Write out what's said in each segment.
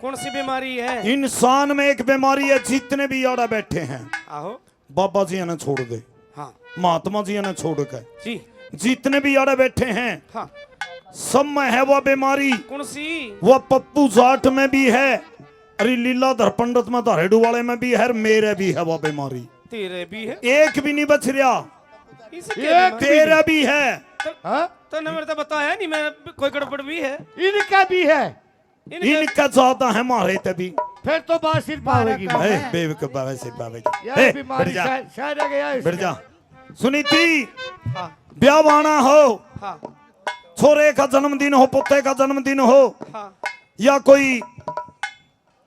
कौन सी बीमारी है? इंसान में एक बीमारी है, जितने भी यारा बैठे हैं आहो बाबा जी ने छोड़ दे, हाँ महात्मा जी ने छोड़ के जी जितने भी यारा बैठे हैं हाँ सब में है वह बीमारी। कौन सी? वह पप्पू जाट में भी है, अरे लीलाधर पंडित में धारेडू वाले में भी है, मेरे भी है वह बीमारी। तेरे भी है? एक भी नहीं बच रहा, एक तेरा भी है। तो न मेरे तो बताया नहीं, मैं कोई गड़बड़ भी है। इनका भी है, इनका ज्यादा है, मारे तभी फिर तो बात सिर पावेगी। बेवकूफ बाबा से बाबा यह बीमारी शायद आ गया बैठ जा। सुनीति, हाँ ब्याह आना हो, हाँ छोरे का जन्मदिन हो, पुत्ते का जन्मदिन हो, हाँ या कोई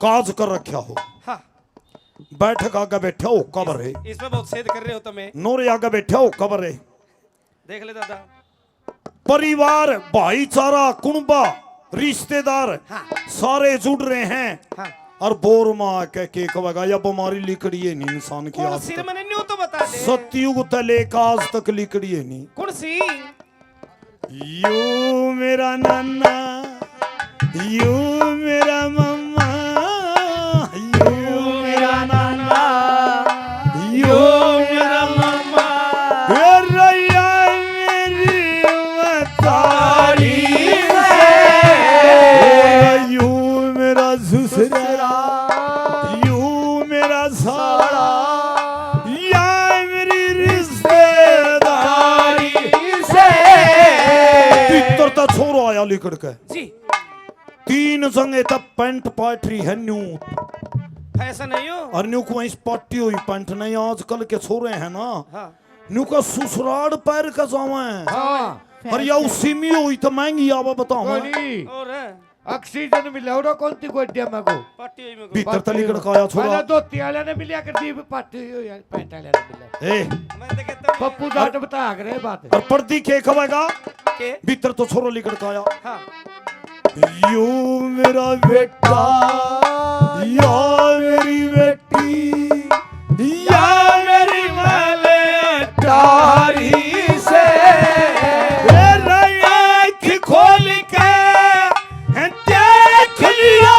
काज कर रखा हो, हाँ बैठक आगे बैठे हो कबर है, इसमें बहुत सेद कर रहे हो तुम्हें। नोरे आगे बैठे हो कबर है। देख ले दादा, परिवार, भाईचारा, कुणबा, रिश्तेदार हाँ सारे जुड़ रहे हैं, हाँ और बोर माँ के कहेगा या बीमारी लिकड़ी है नहीं इंसान की। कौन आज सी? तक मैंने न्यू तो बता दे। सतयुग तले का आज तक लिकड़ी है नहीं। कौन सी? यू मेरा नाना, यू मेरा मम्मा, यू मेरा नाना, यू मेरा मम्मा, रैया मेरी मतारी से, यू मेरा ससुरा, यू मेरा साला, या मेरी रिश्तेदारी से। तो छोरो आया लिकड़ के जी तीन संगे तब पैंट पाटरी है न्यू, ऐसा नहीं हो। और न्यू को इस पाटी हुई पैंट नहीं, आजकल के छोरे हैं ना हाँ न्यू का ससुराल पैर का जावा है, हाँ और या उसी में हुई तो महंगी आवा बताओ कोनी और है ऑक्सीजन मिला और कौन सी कोई दिया मको पार्टी हुई में को। भीतर तली कड़काया छोरा। पहले दो तियाले ने मिलिया कर दी पाटी यार पैंट वाले ने मिला। ए मैं तो कहता हूँ पप्पू जाट बता करे बात और पर्दी के खवाएगा के भीतर तो छोरो लिकड़काया। हाँ यू मेरा बेटा, या मेरी बेटी, या मेरी मलेटारी से, आँख खोल के देख लिया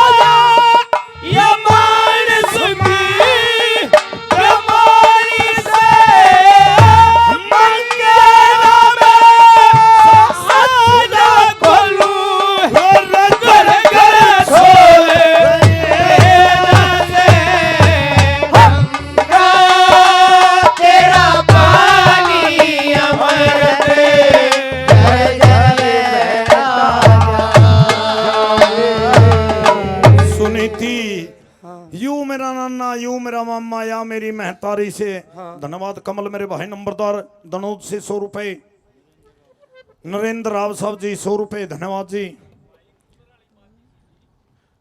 या मानस की बीमारी से, मंगेरा में साजा खोलूं, घर घर छोले तेरा पानी अमृत सुनीति। यू मेरा नाना, यू मेरा मामा, या मेरी महतारी से। धन्यवाद कमल मेरे भाई नंबरदार दनोद से 100 रुपए, नरेंद्र राव साहब जी 100 रुपए, धन्यवाद जी।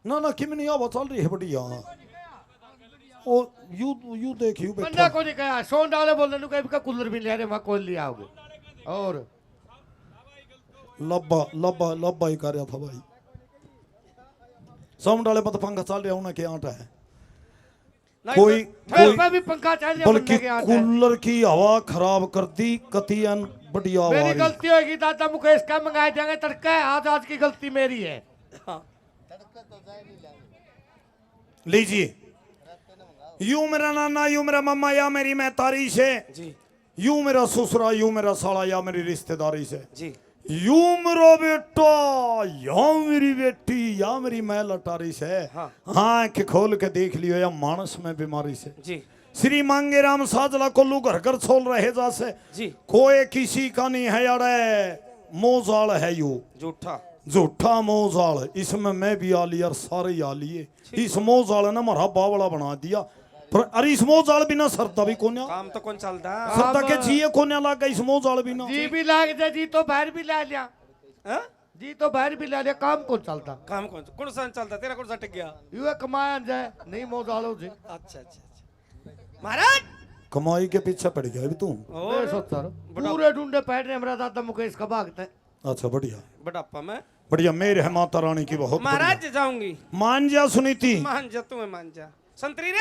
ना ना किम नहीं आवाज चल रही है बढ़िया। ओ यू देख यू बंदा बैठा को नहीं कहा सोन डाले बोलने नु कहीं का कूलर भी ले रहे वहां कौन लिया आओगे और लब्बा लब्बा लब्बा ही कर रहा था भाई। साउंड वाले पर तो पंखा चल रहा उन्हें क्या आटा है कोई घर पे भी पंखा चल रहा बल्कि कूलर की हवा खराब कर दी कतियन बढ़िया मेरी आवाज। गलती होगी दादा मुकेश का मंगाए जाएंगे तड़का आज की गलती मेरी है। लीजिए यू मेरा नाना, यू मेरा मम्मा, या मेरी महतारी से, जी यू मेरा ससुरा, यू मेरा साला, या मेरी रिश्तेदारी से, जी यू मेरा बेटा, या मेरी बेटी, या मेरी मैं लटारी से। हाँ। आँख खोल के देख लियो या मानस में बीमारी से। जी श्री मांगे राम साजला कोल्लू घर घर छोल रहे जासे, जी कोई किसी का नहीं है यारे मोजाल है यू झूठा झूठा मोजाल। इसमें मैं भी आ लिया और सारे आ लिए। इस मोजाल ने मारा बावड़ा बना दिया, पर अरे इस मोजाल बिना सरदा भी कोन्या, काम तो कौन चलता? सरदा के जिये कोन्या लागा इस मोजाल बिना। जी भी लाग जाए जी तो बाहर भी ला लिया, हाँ? जी तो बाहर भी ला लिया काम कौन चलता काम कौन सा चलता? तेरा कौन सा टिक गया? यू कमाया जाए नहीं मोजालो जी। अच्छा अच्छा महाराज कमाई के पीछे पड़ गया अभी तू। मैं सोचता रहा पूरे ढूंढे पैर ने हमारा दादा मुकेश का भागता है। अच्छा बढ़िया बड़प्पा में बढ़िया मेरे है माता रानी की बहुत महाराज जाऊंगी। मान जा सुनीति, मान जा तुम्हें मान जा संतरी रे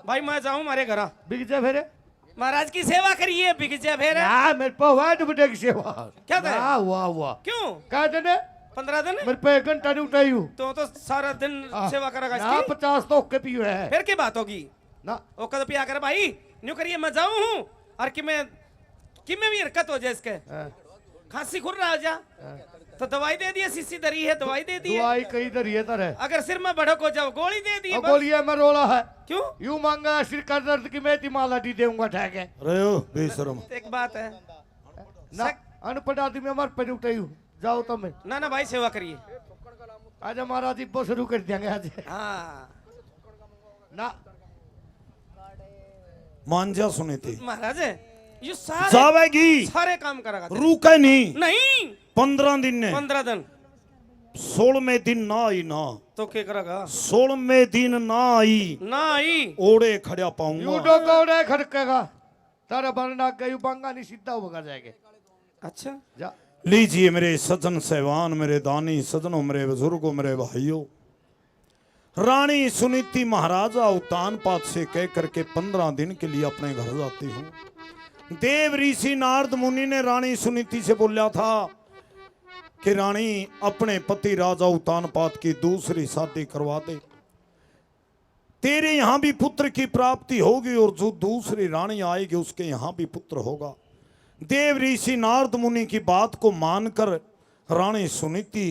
भाई मैं जाऊं मारे घर बिक जा फिर महाराज की सेवा करिए बिक जा फिर मेरे को हुआ दुबटे की सेवा क्या था? हुआ क्यों कह देने 15 दिन मेरे पे 1 घंटा नहीं उठाई हूँ तो सारा दिन सेवा करेगा ना इसकी 50 तो ओके पियो है फिर की बात होगी ना वो कद पिया कर भाई न्यू करिए मैं जाऊं हूं और कि मैं भी हरकत हो जाए इसके खांसी खुर रहा जा तो दवाई दे दिए सीसी दरी है दवाई दे दी है दवाई कई दर है तर है अगर सिर में भड़क हो जाओ गोली दे दी है बस। गोलियां में रोला है क्यों यूं मांगा सिर का दर्द की मैं माला दी दूंगा ठहके अरे ओ बेशरम एक बात है ना अनपढ़ आदमी हमारे पे उठाई हूँ जाओ तो मैं ना भाई सेवा करिए आज हमारा दीपो शुरू कर देंगे आज हाँ ना मांझा सुनी थी महाराज ये सारे जावेगी सारे काम करेगा रुके नहीं नहीं 15 दिन ने 15 दिन 16वें दिन ना आई ना तो क्या करेगा 16वें दिन ना आई ना आई ओड़े खड़ा यू पाऊंगा डोकोड़े खड़केगा तारा बनना गयू बंगा नहीं सीधा होगा जाएगा अच्छा जा लीजिए मेरे सजन सहवान मेरे दानी सजनों मेरे बुजुर्गों मेरे भाइयों रानी सुनीति महाराजा उतान पात से कह करके 15 दिन के लिए अपने घर जाती हूँ देव ऋषि नारद मुनि ने रानी सुनीति से बोला था कि रानी अपने पति राजा उतान पात की दूसरी शादी करवा दे तेरे यहाँ भी पुत्र की प्राप्ति होगी और जो दूसरी रानी आएगी उसके यहाँ भी पुत्र होगा देव ऋषि नारद मुनि की बात को मानकर रानी सुनीति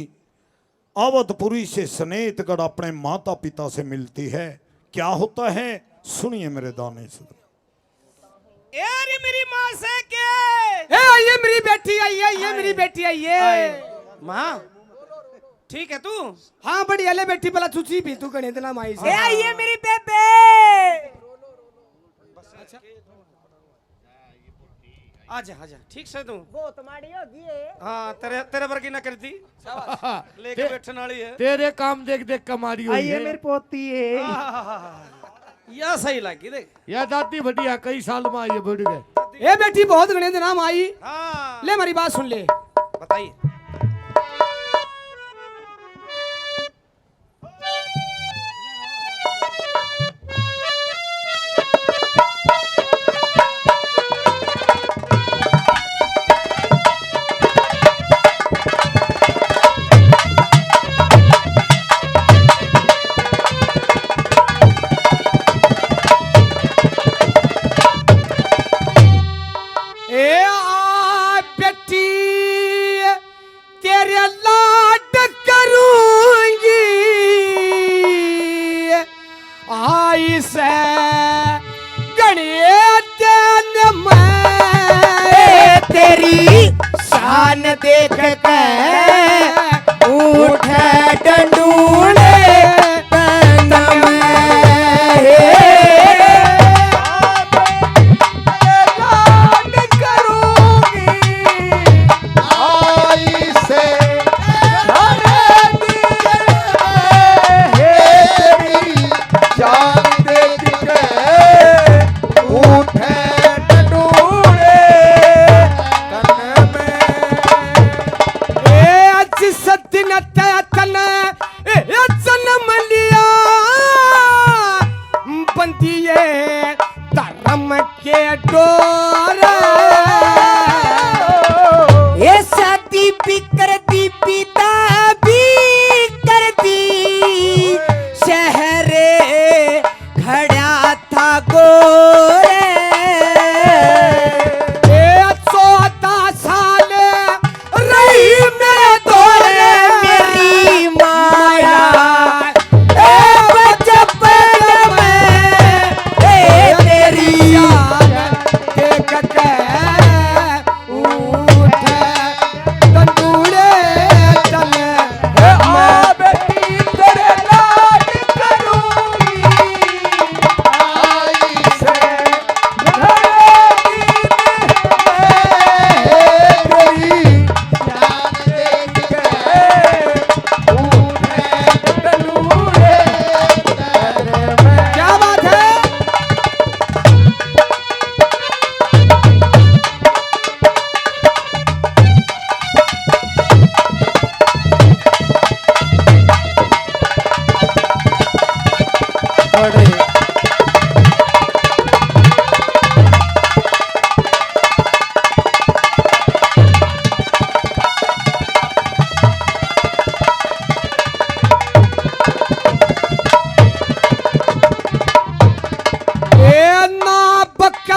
अवधपुरी से सनेतगढ़ अपने माता पिता से मिलती है क्या होता है सुनिए मेरे दाने से यार ये मेरी माँ से क्या ये मेरी बेटी आई है ये मेरी बेटी आई है माँ ठीक है तू हाँ बढ़िया ले बेटी पहला चूची पी तू गणित ना माई से ये मेरी बेबे आजा आजा ठीक से तू वो तुम्हारी होगी ये हाँ तेरे तेरे वर्गी ना करती लेके बैठने वाली है तेरे काम देख देख कमारी हुई ये है मेरी पोती है या सही लगी देख या दादी बढ़िया कई साल में ये बढ़ गए ए बेटी बहुत गणित नाम आई हाँ ले मेरी बात सुन ले बताइए शान देख के उठ डंडूले तन में लाड करूंगी आई से शान देख के उठ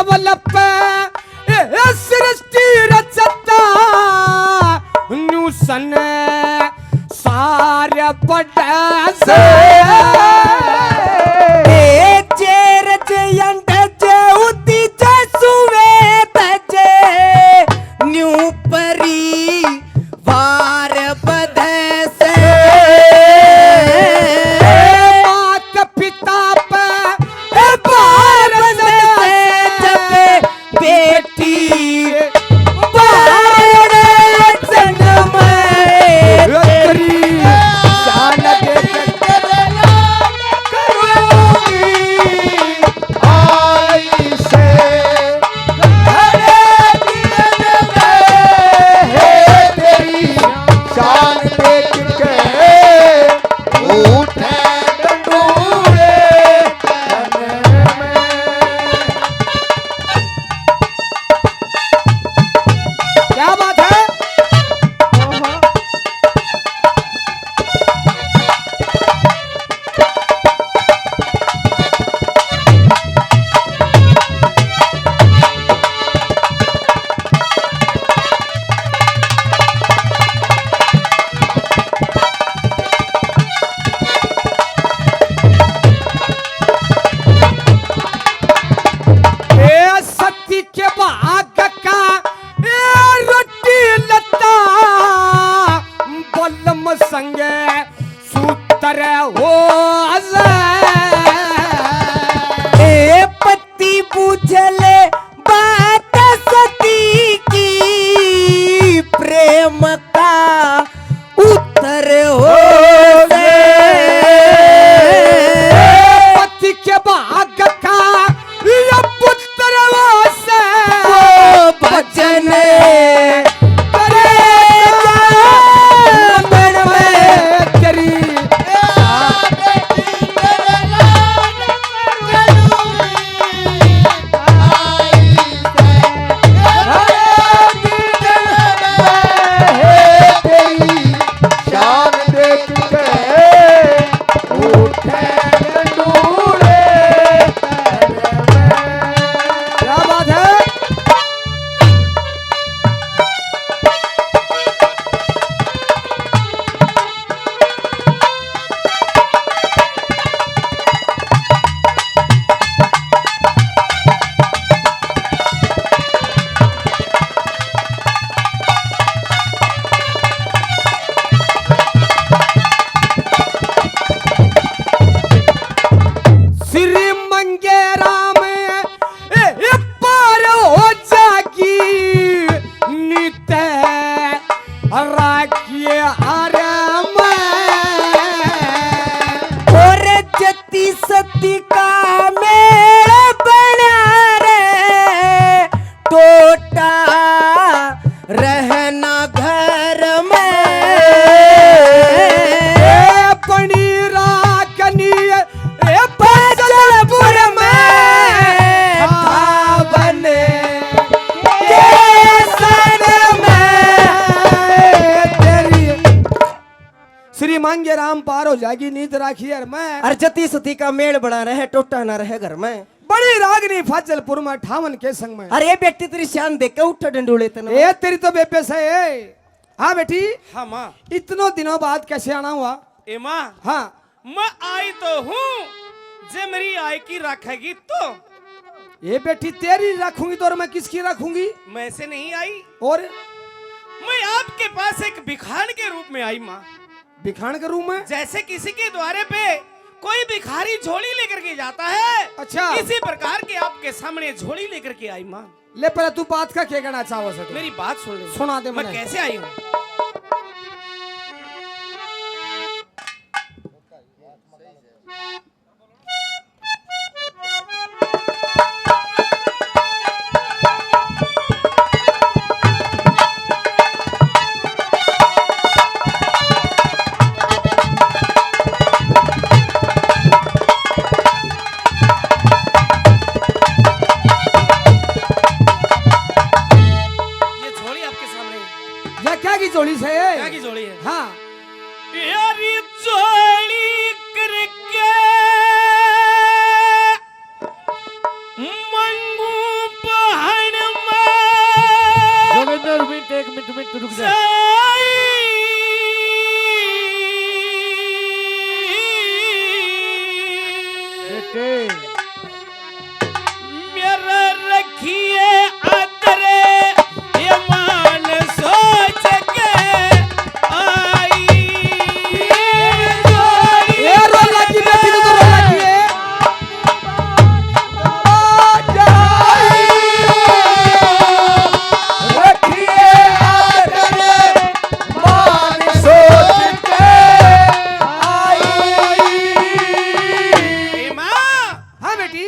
लेवल पे सृष्टि रचता न्यू सन सारे पटे से चेर जयंत जउती जसुवे तजे न्यू परी वार बधे से मात पिता पे बार से जब बेटी बार जन्म तेरी शान देख क्या बात है। सती के भाग का रोटी लता बलम संगे सूत्र हो ए पति पूछले बात सती की प्रेम का उत्तर हो पति के भाग का ये पुत्र वो से भजन करे मन में तेरी क्या बात है। श्री मंगे राम पार हो जागी नित राखिए आराम और जति सती का मेल बना रे टोटा रहना घर में बनी राखनी फजलपुर में था बने केसर में तेरी श्री मांगे राम पार हो जाएगी नींद राखी और मैं अर्जती सती का मेल बड़ा रहे टोटा ना रहे घर में बड़ी रागनी फाजलपुर में ठावन के संग में। अरे बेटी तेरी शान देख के उठ डंडोले तने ए तेरी तो बेबे से है। हाँ बेटी हाँ माँ। इतनों दिनों बाद कैसे आना हुआ। ए माँ, हाँ मैं आई तो हूँ जे मेरी आय की रखेगी तो। ये बेटी तेरी रखूंगी तो और मैं किसकी रखूंगी। मैं से नहीं आई, और मैं आपके पास एक भिखार के रूप में आई माँ। भिखान के रूम में जैसे किसी के द्वारे पे कोई भिखारी झोली लेकर के जाता है, अच्छा। इसी प्रकार के आपके सामने झोली लेकर के आई माँ। ले पहले तू बात का क्या कहना चाहो से मेरी बात सुन ले। सुना दे मैं मने। कैसे आई हूँ। तू रुक जा बेटे मेरा रखिए आदरे ये मान सोच के आई ये रो लगी बेटी तो रो लगी है रखिए आदरे मान सोच के आई। ए माँ हाँ बेटी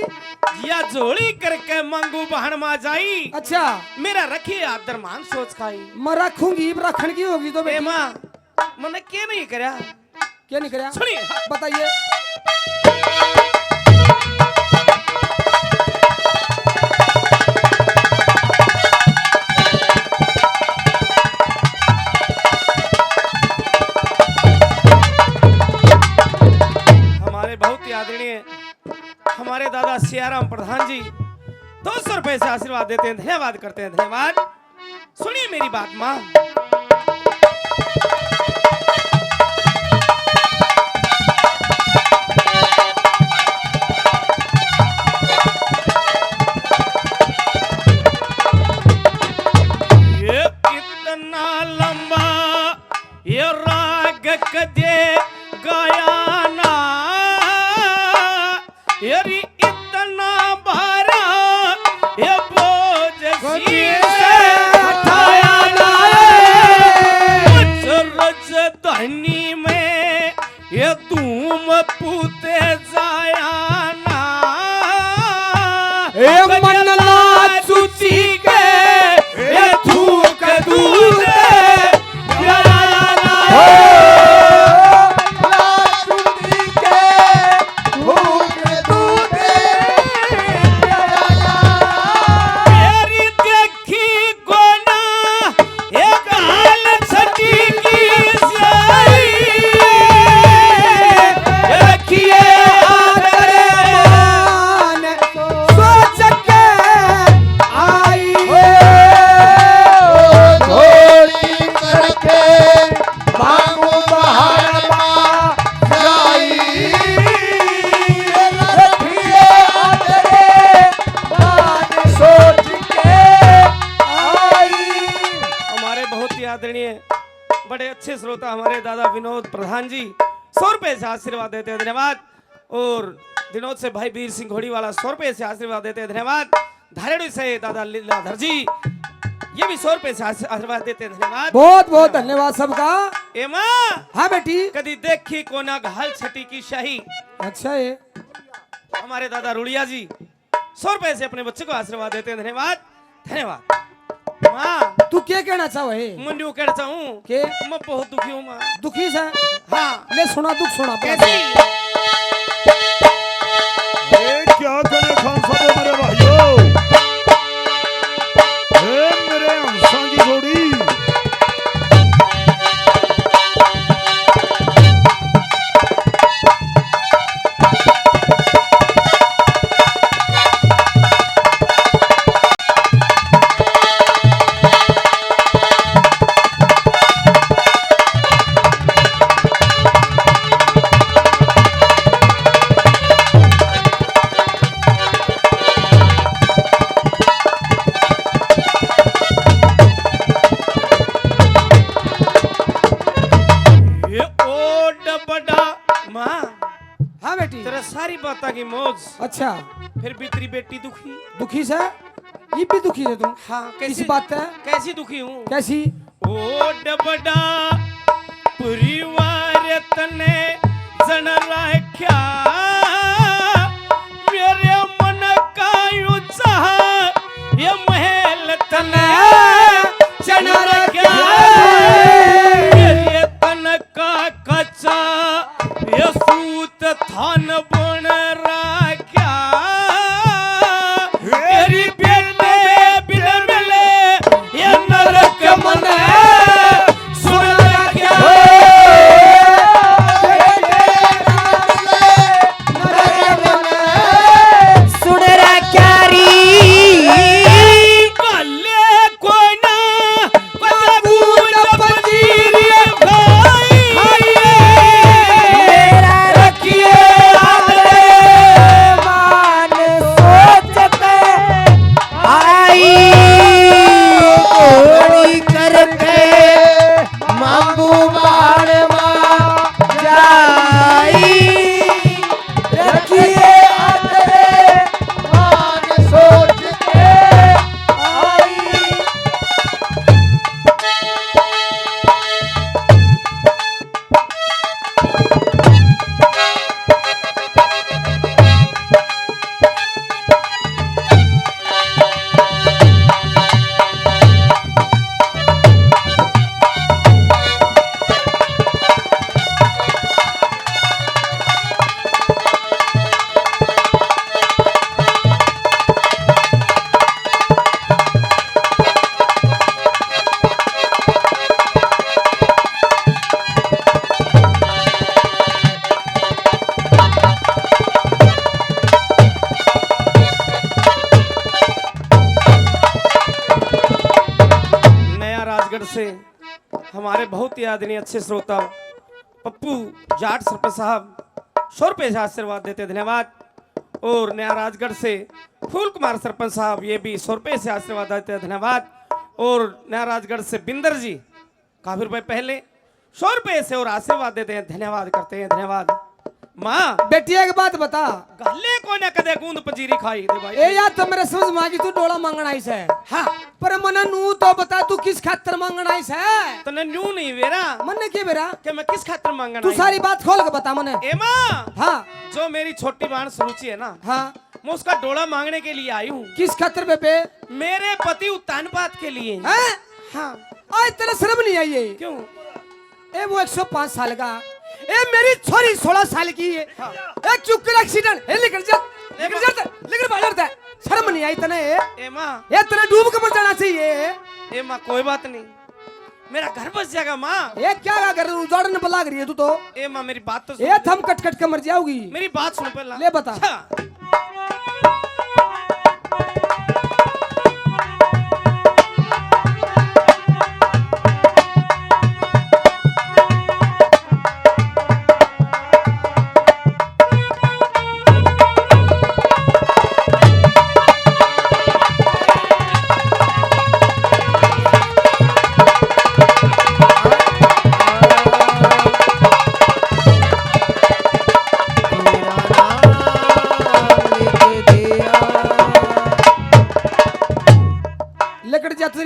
या जोड़ी करके मंगू बहन मा जाई अच्छा मेरा रखिए आदर मान सोच खाई मैं रखूंगी रखन की होगी तो ए बेटी माँ मैंने क्या नहीं करा क्या नहीं करा सुनिए बताइए हमारे बहुत ही आदरणीय हमारे दादा सियाराम प्रधान जी 200 रुपए से आशीर्वाद देते हैं धन्यवाद करते हैं धन्यवाद सुनिए मेरी बात माँ ये कितना लंबा ये राग कदे गाया ना यारी इतना भारा ये बोझ सी से उठाया ना रज धनी में ये तुम पूते जाया ना ए मनला चुची के ये थूक दूध मेरी देखी गोना एक हाल छठी की साई रखिए आदरे सोच के आई थोड़ी करके मांगू बहाना जाई रखिए आदरे मान सोच के आई। हमारे बहुत ही आदरणीय बड़े अच्छे श्रोता हमारे दादा विनोद प्रधान जी 100 रुपए से आशीर्वाद देते हैं धन्यवाद और विनोद से भाई वीर सिंह घोड़ी वाला 100 रुपए से आशीर्वाद देते हैं धन्यवाद धारेड़ी से दादा लीलाधर जी ये भी 100 रुपए से आशीर्वाद देते हैं धन्यवाद बहुत बहुत धन्यवाद सबका। ए माँ हाँ बेटी कदी देखी कोना घाल छठी की शाही अच्छा है हमारे दादा रुड़िया जी 100 रुपए से अपने बच्चे को आशीर्वाद देते हैं धन्यवाद धन्यवाद माँ तू क्या कहना चाहो है मुंडू कहना चाहूँ के मैं बहुत दुखी हूँ माँ दुखी से हाँ ले सुना दुख सुना कैसी ए, क्या करे खान साहब मेरे भाइयों ए, मेरे हंसा की जोड़ी हाँ बेटी तेरा सारी बात की मौज अच्छा फिर भी तेरी बेटी दुखी दुखी से ये भी दुखी है तुम हाँ किस बात है कैसी दुखी हूँ कैसी ओ डबडा परिवार तने जन राख्या मेरे मन का यू चाह ये महल तने जन राख्या मेरे तन का कच्चा ये सूत थान बन राख्या मेरी बेटे बिन मिले ये नरक मन सुन राख्या सुन रख्या री काले कोना कोना से हमारे बहुत ही आदरणीय अच्छे श्रोता पप्पू जाट सरपंच साहब 100 रुपये से आशीर्वाद देते, धन्यवाद। और नया राजगढ़ से फूल कुमार सरपंच साहब ये भी 100 रुपये से आशीर्वाद देते हैं, धन्यवाद। और नया राजगढ़ से बिंदर जी काफी रुपए पहले 100 रुपये से और आशीर्वाद देते हैं, धन्यवाद करते हैं, धन्यवाद। माँ बेटी एक बात बता, गले को न कदे गूंद पंजीरी खाई दे भाई। ए यार तो मेरे समझ में आ गई तू डोला मांगना आई से। हाँ पर मन नू तो बता तू किस खातर मांगना आई से। तो न न्यू नहीं वेरा मन ने के बेरा कि मैं किस खातिर मांगना तू सारी बात खोल के बता मने। ए माँ, हाँ जो मेरी छोटी बहन सुरुचि है ना, हाँ मैं उसका डोला मांगने के लिए आई हूँ। किस खातर बेबे? मेरे पति उत्तानपात के लिए। हैं? हाँ आज तेरे शर्म नहीं आई है? क्यों? ए वो 105 साल का, ए मेरी छोरी 16 साल की है। हाँ। एक चुक्कर एक्सीडेंट है, निकल जा लेकर बाहर जाता है। शर्म नहीं आई तने? ए माँ, ये तने डूब के मर जाना चाहिए। ए माँ कोई बात नहीं, मेरा घर बस जाएगा माँ। ये क्या कर उजाड़ने पर लाग रही है तू तो? ए माँ मेरी बात तो सुन। ये थम कट कट के मर जाओगी। मेरी बात सुन पहला। ले बता। अच्छा।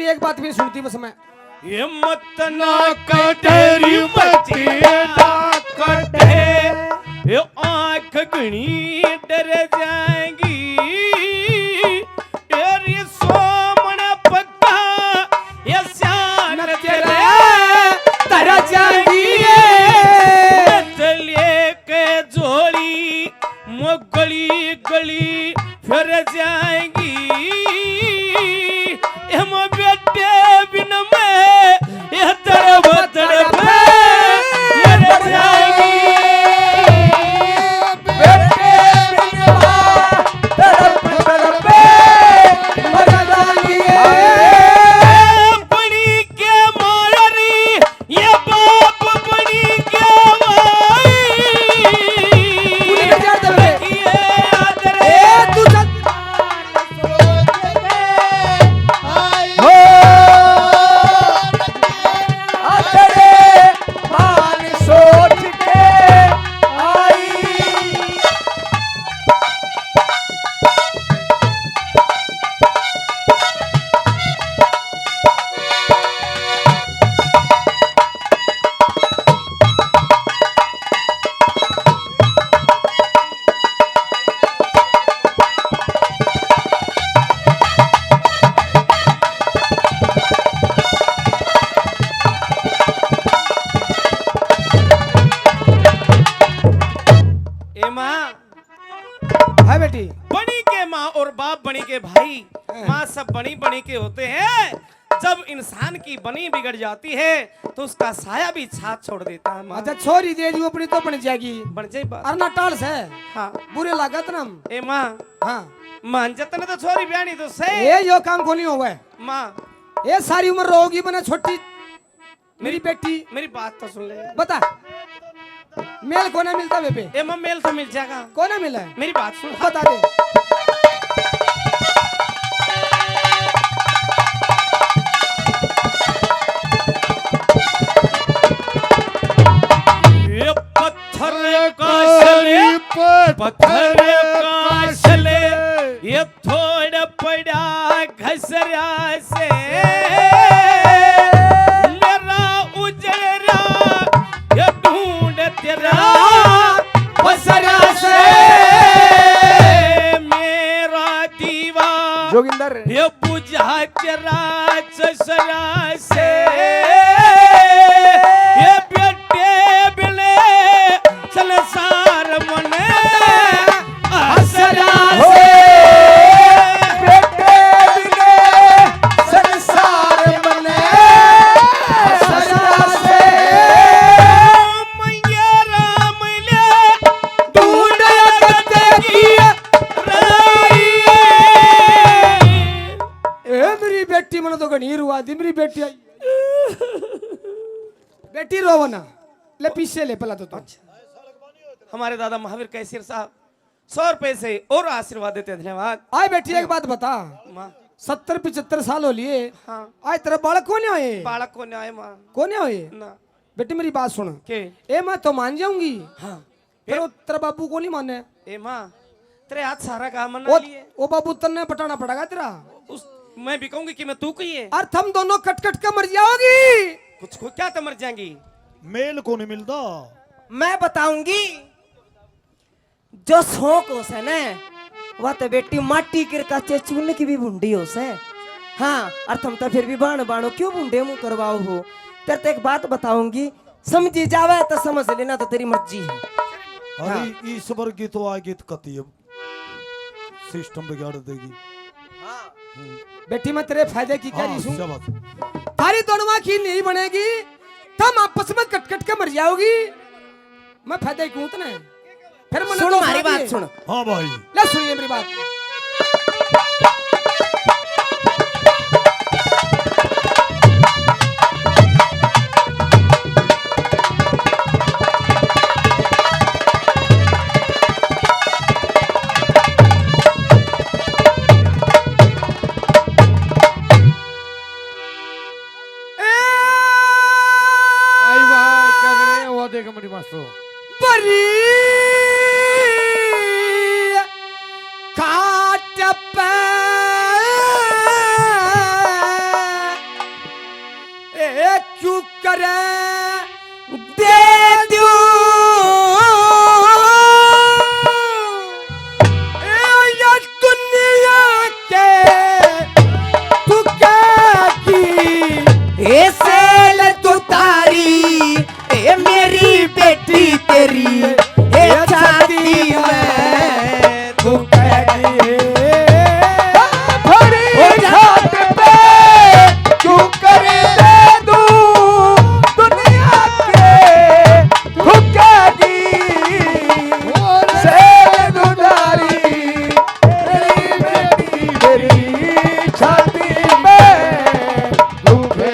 एक बात भी सुनती बस मैं। ये मत ना कटरी मचिया कटे, ये आँख गणी डर जाएंगी, तेरी सोमन पक्का ये श्यान तेरे तर जाएंगी। चलिए के जोड़ी मोगली गली फिर जाएंगी, हम बेटे बिन में यह तड़प तड़प मर जाएगी। बेटे बिन तड़प तड़प मर जाएगी। बनी के मारी ये बाप बनी के है बेटी। बनी के माँ और बाप बनी के भाई, माँ सब बनी बनी के होते हैं। जब इंसान की बनी बिगड़ जाती है तो उसका साया भी छात छोड़ देता है। माँ अच्छा छोरी दे दी अपनी तो बन जाएगी। बन जाए बात। अरना टाल से हाँ बुरे लागत ना। ए माँ, हाँ मान जतन तो छोरी ब्यानी तो सही। ये यो काम को नहीं होगा। माँ ये सारी उम्र रहोगी बना छोटी मेरी बेटी। मेरी बात तो सुन ले। बता मेल कोना मिलता बेबे? ए माँ मेल तो मिल जाएगा। कोना मिला है? मेरी बात सुन। बता दे। ये पत्थर का शले, पत्थर का शले, ये थोड़ा पड़ा घसरा से मेरा उजरा, ये ढूंढ तेरा बसरा से मेरा दीवा जोगिंदर ये बुझा तेरा चसरा से ये बेटे बिले संसार मने असरा से बेटे बिने संसार मने असरा से मैया राम ले ढूंढ करते की राई। ए मेरी बेटी मन तो गणीर हुआ दी मेरी बेटी आई। बेटी रोवना ले पीछे ले पहला तो तू। हमारे दादा महावीर कैसियर साहब 100 रुपए से और आशीर्वाद देते हैं, धन्यवाद। आए बेटी एक बात बता, माँ 70-75 साल हो लिए, हाँ आए तेरा बालक कौन आए? बालक को न्याय माँ कौन आए? ना बेटी मेरी बात सुन, के ए मैं तो मान जाऊंगी, हाँ फिर वो तेरा बाबू को नहीं माने, ए माँ तेरे हाथ सारा काम मना लिए वो बाबू तन्ने पटाना पड़ेगा तेरा। उस मैं भी कहूंगी कि मैं तू कही है, और तुम दोनों कट कट के मर जाओगी। कुछ को क्या तो मर जाएंगी। मेल को नहीं मिलता। मैं बताऊंगी जो शौक हो से ने वह तो बेटी माटी के काचे चून की भी बुंडी हो से। हाँ और तुम तो फिर भी बाण बाणो क्यों बुंडे मुंह करवाओ हो। तेरे तो एक बात बताऊंगी, समझी जावे तो समझ लेना, तो तेरी मर्जी है। अरे ईश्वर की तो आगे कती है, सिस्टम बिगाड़ देगी। बेटी मैं तेरे फायदे की कह रही हूँ, शाबाश। थारी दोनों की नहीं बनेगी, तुम आपस में कट कट के मर जाओगी। मैं फायदे क्यों तने फिर मन सुन हमारी बात सुन। हाँ भाई ले सुनिए मेरी बात। आई भाई क्या करे वो देख मेरी मास्टर बरी काट पे ए क्यों करे दे दूं ए ये दुनिया के तू क्या की ए सेल तू तारी, ए मेरी बेटी तेरी, ए छाती में तू कैदी ओ जात पे क्यों करे दे दूं दुनिया के भुक्केगी से दुधारी तेरी बेटी तेरी छाती में दुखे।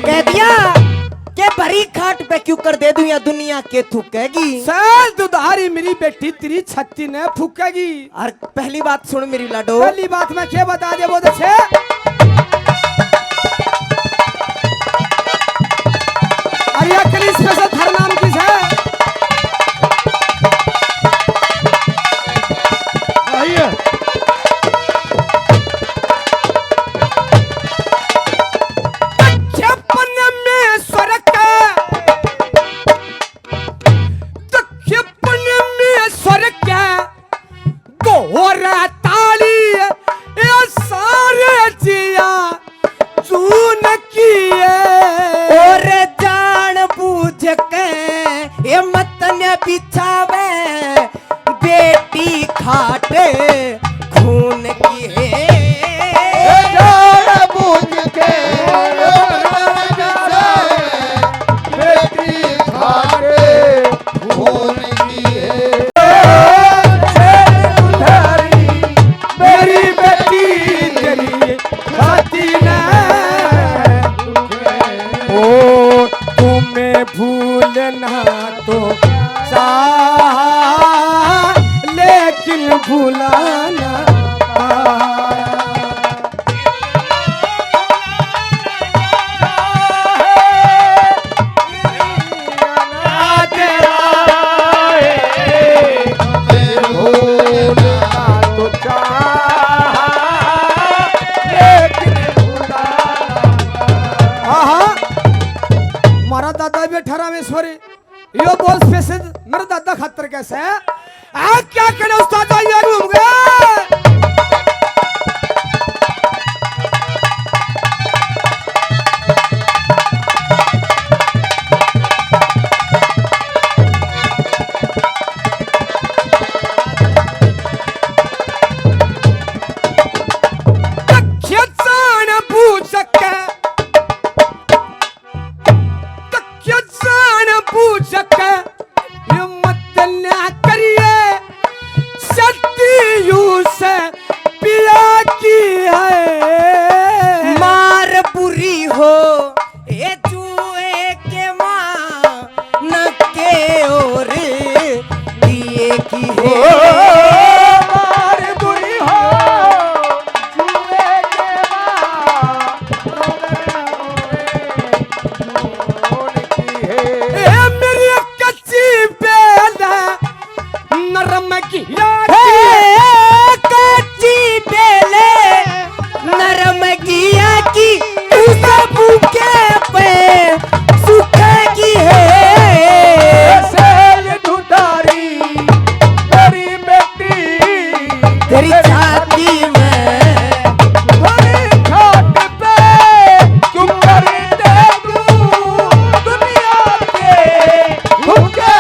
कह दिया कि भरी खाट पे क्यों कर दे दूं या दुनिया के थूकेगी। सैल दुधारी मेरी बेटी तेरी छत्ती ने फूकेगी। और पहली बात सुन मेरी लाडो, पहली बात मैं क्या बता दे बहुत अच्छे, अरिया कली स्पेशल हर नाम किस है? आइए दक्षपन में स्वर्ग दक्षपन में स्वर्ग गोरा ताली ये सारे जिया चून किए और जान बूझ के ये मतन बिछावे बेटी खाट खून की है। जान बूझ के बेटी खाटे खून की है। मेरी बेटी तेरी छाती ने ओ तुम्हें भूलना तो चाहा लेकिन भुलाना पाया। मारा दादा भी 18वें यो बोल स्पेशल मेरे दादा खातर कैसे है आ क्या करे उस्ताद ये घूम गए। किया कच्ची बेले नरम किया की उस भूखे पे सुखेगी है सेल दुधारी मेरी बेटी तेरी छाती में बड़ी खाट पे क्यों करते तू दुनिया के भूखे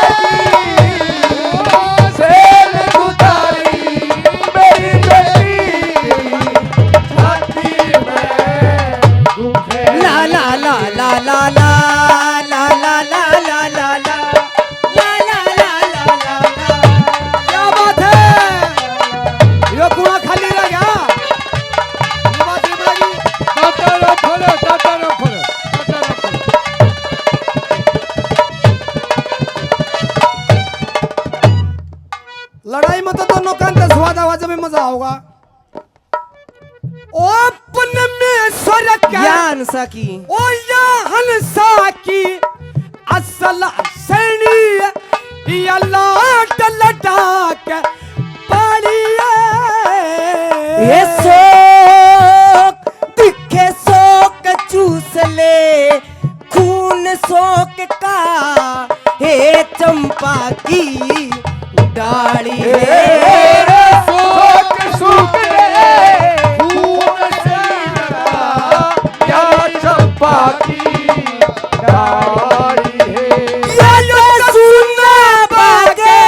सेल दुधारी मेरी बेटी छाती में दुखे ला ला ला ला ला ला ला ला ला ला ला ला ला ला ला ला ला क्या बात है ये कुआं खाली रह गया ये बात नहीं पड़ेगी तातारा फले लड़ाई में तो दोनों का अंत स्वाद आवाज में मजा होगा ओपन में स्वर क्या ज्ञान साकी ओ या हंसा की असल सैनी या लाट लटाक पाड़ी ये सोक दिखे सोक चूस ले खून सोक का हे चंपा की डाली सोक सुख रे खून से लगा या चंपा की डाली है ये जो सुना बागे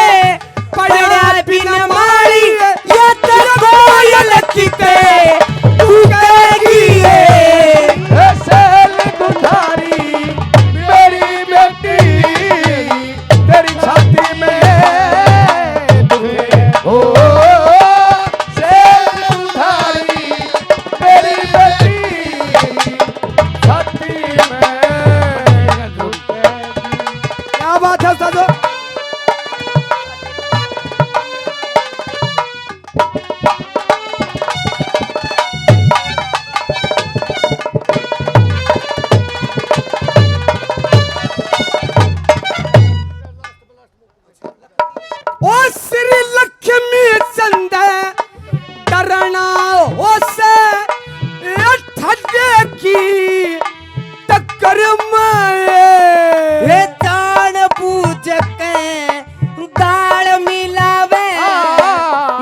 पड़ा बिन मारी ये तेरे कोयल किते उगेगी है सेल दुधारी मेरी बेटी तेरी छाती में दुखे हो सेल दुधारी मेरी बेटी छाती में दुखे। क्या बात है उस्ताद ओ श्री लक्ष्मी चंद डरना ओसे ठगे की टक्कर में ये ताण पूज के दाल मिलावे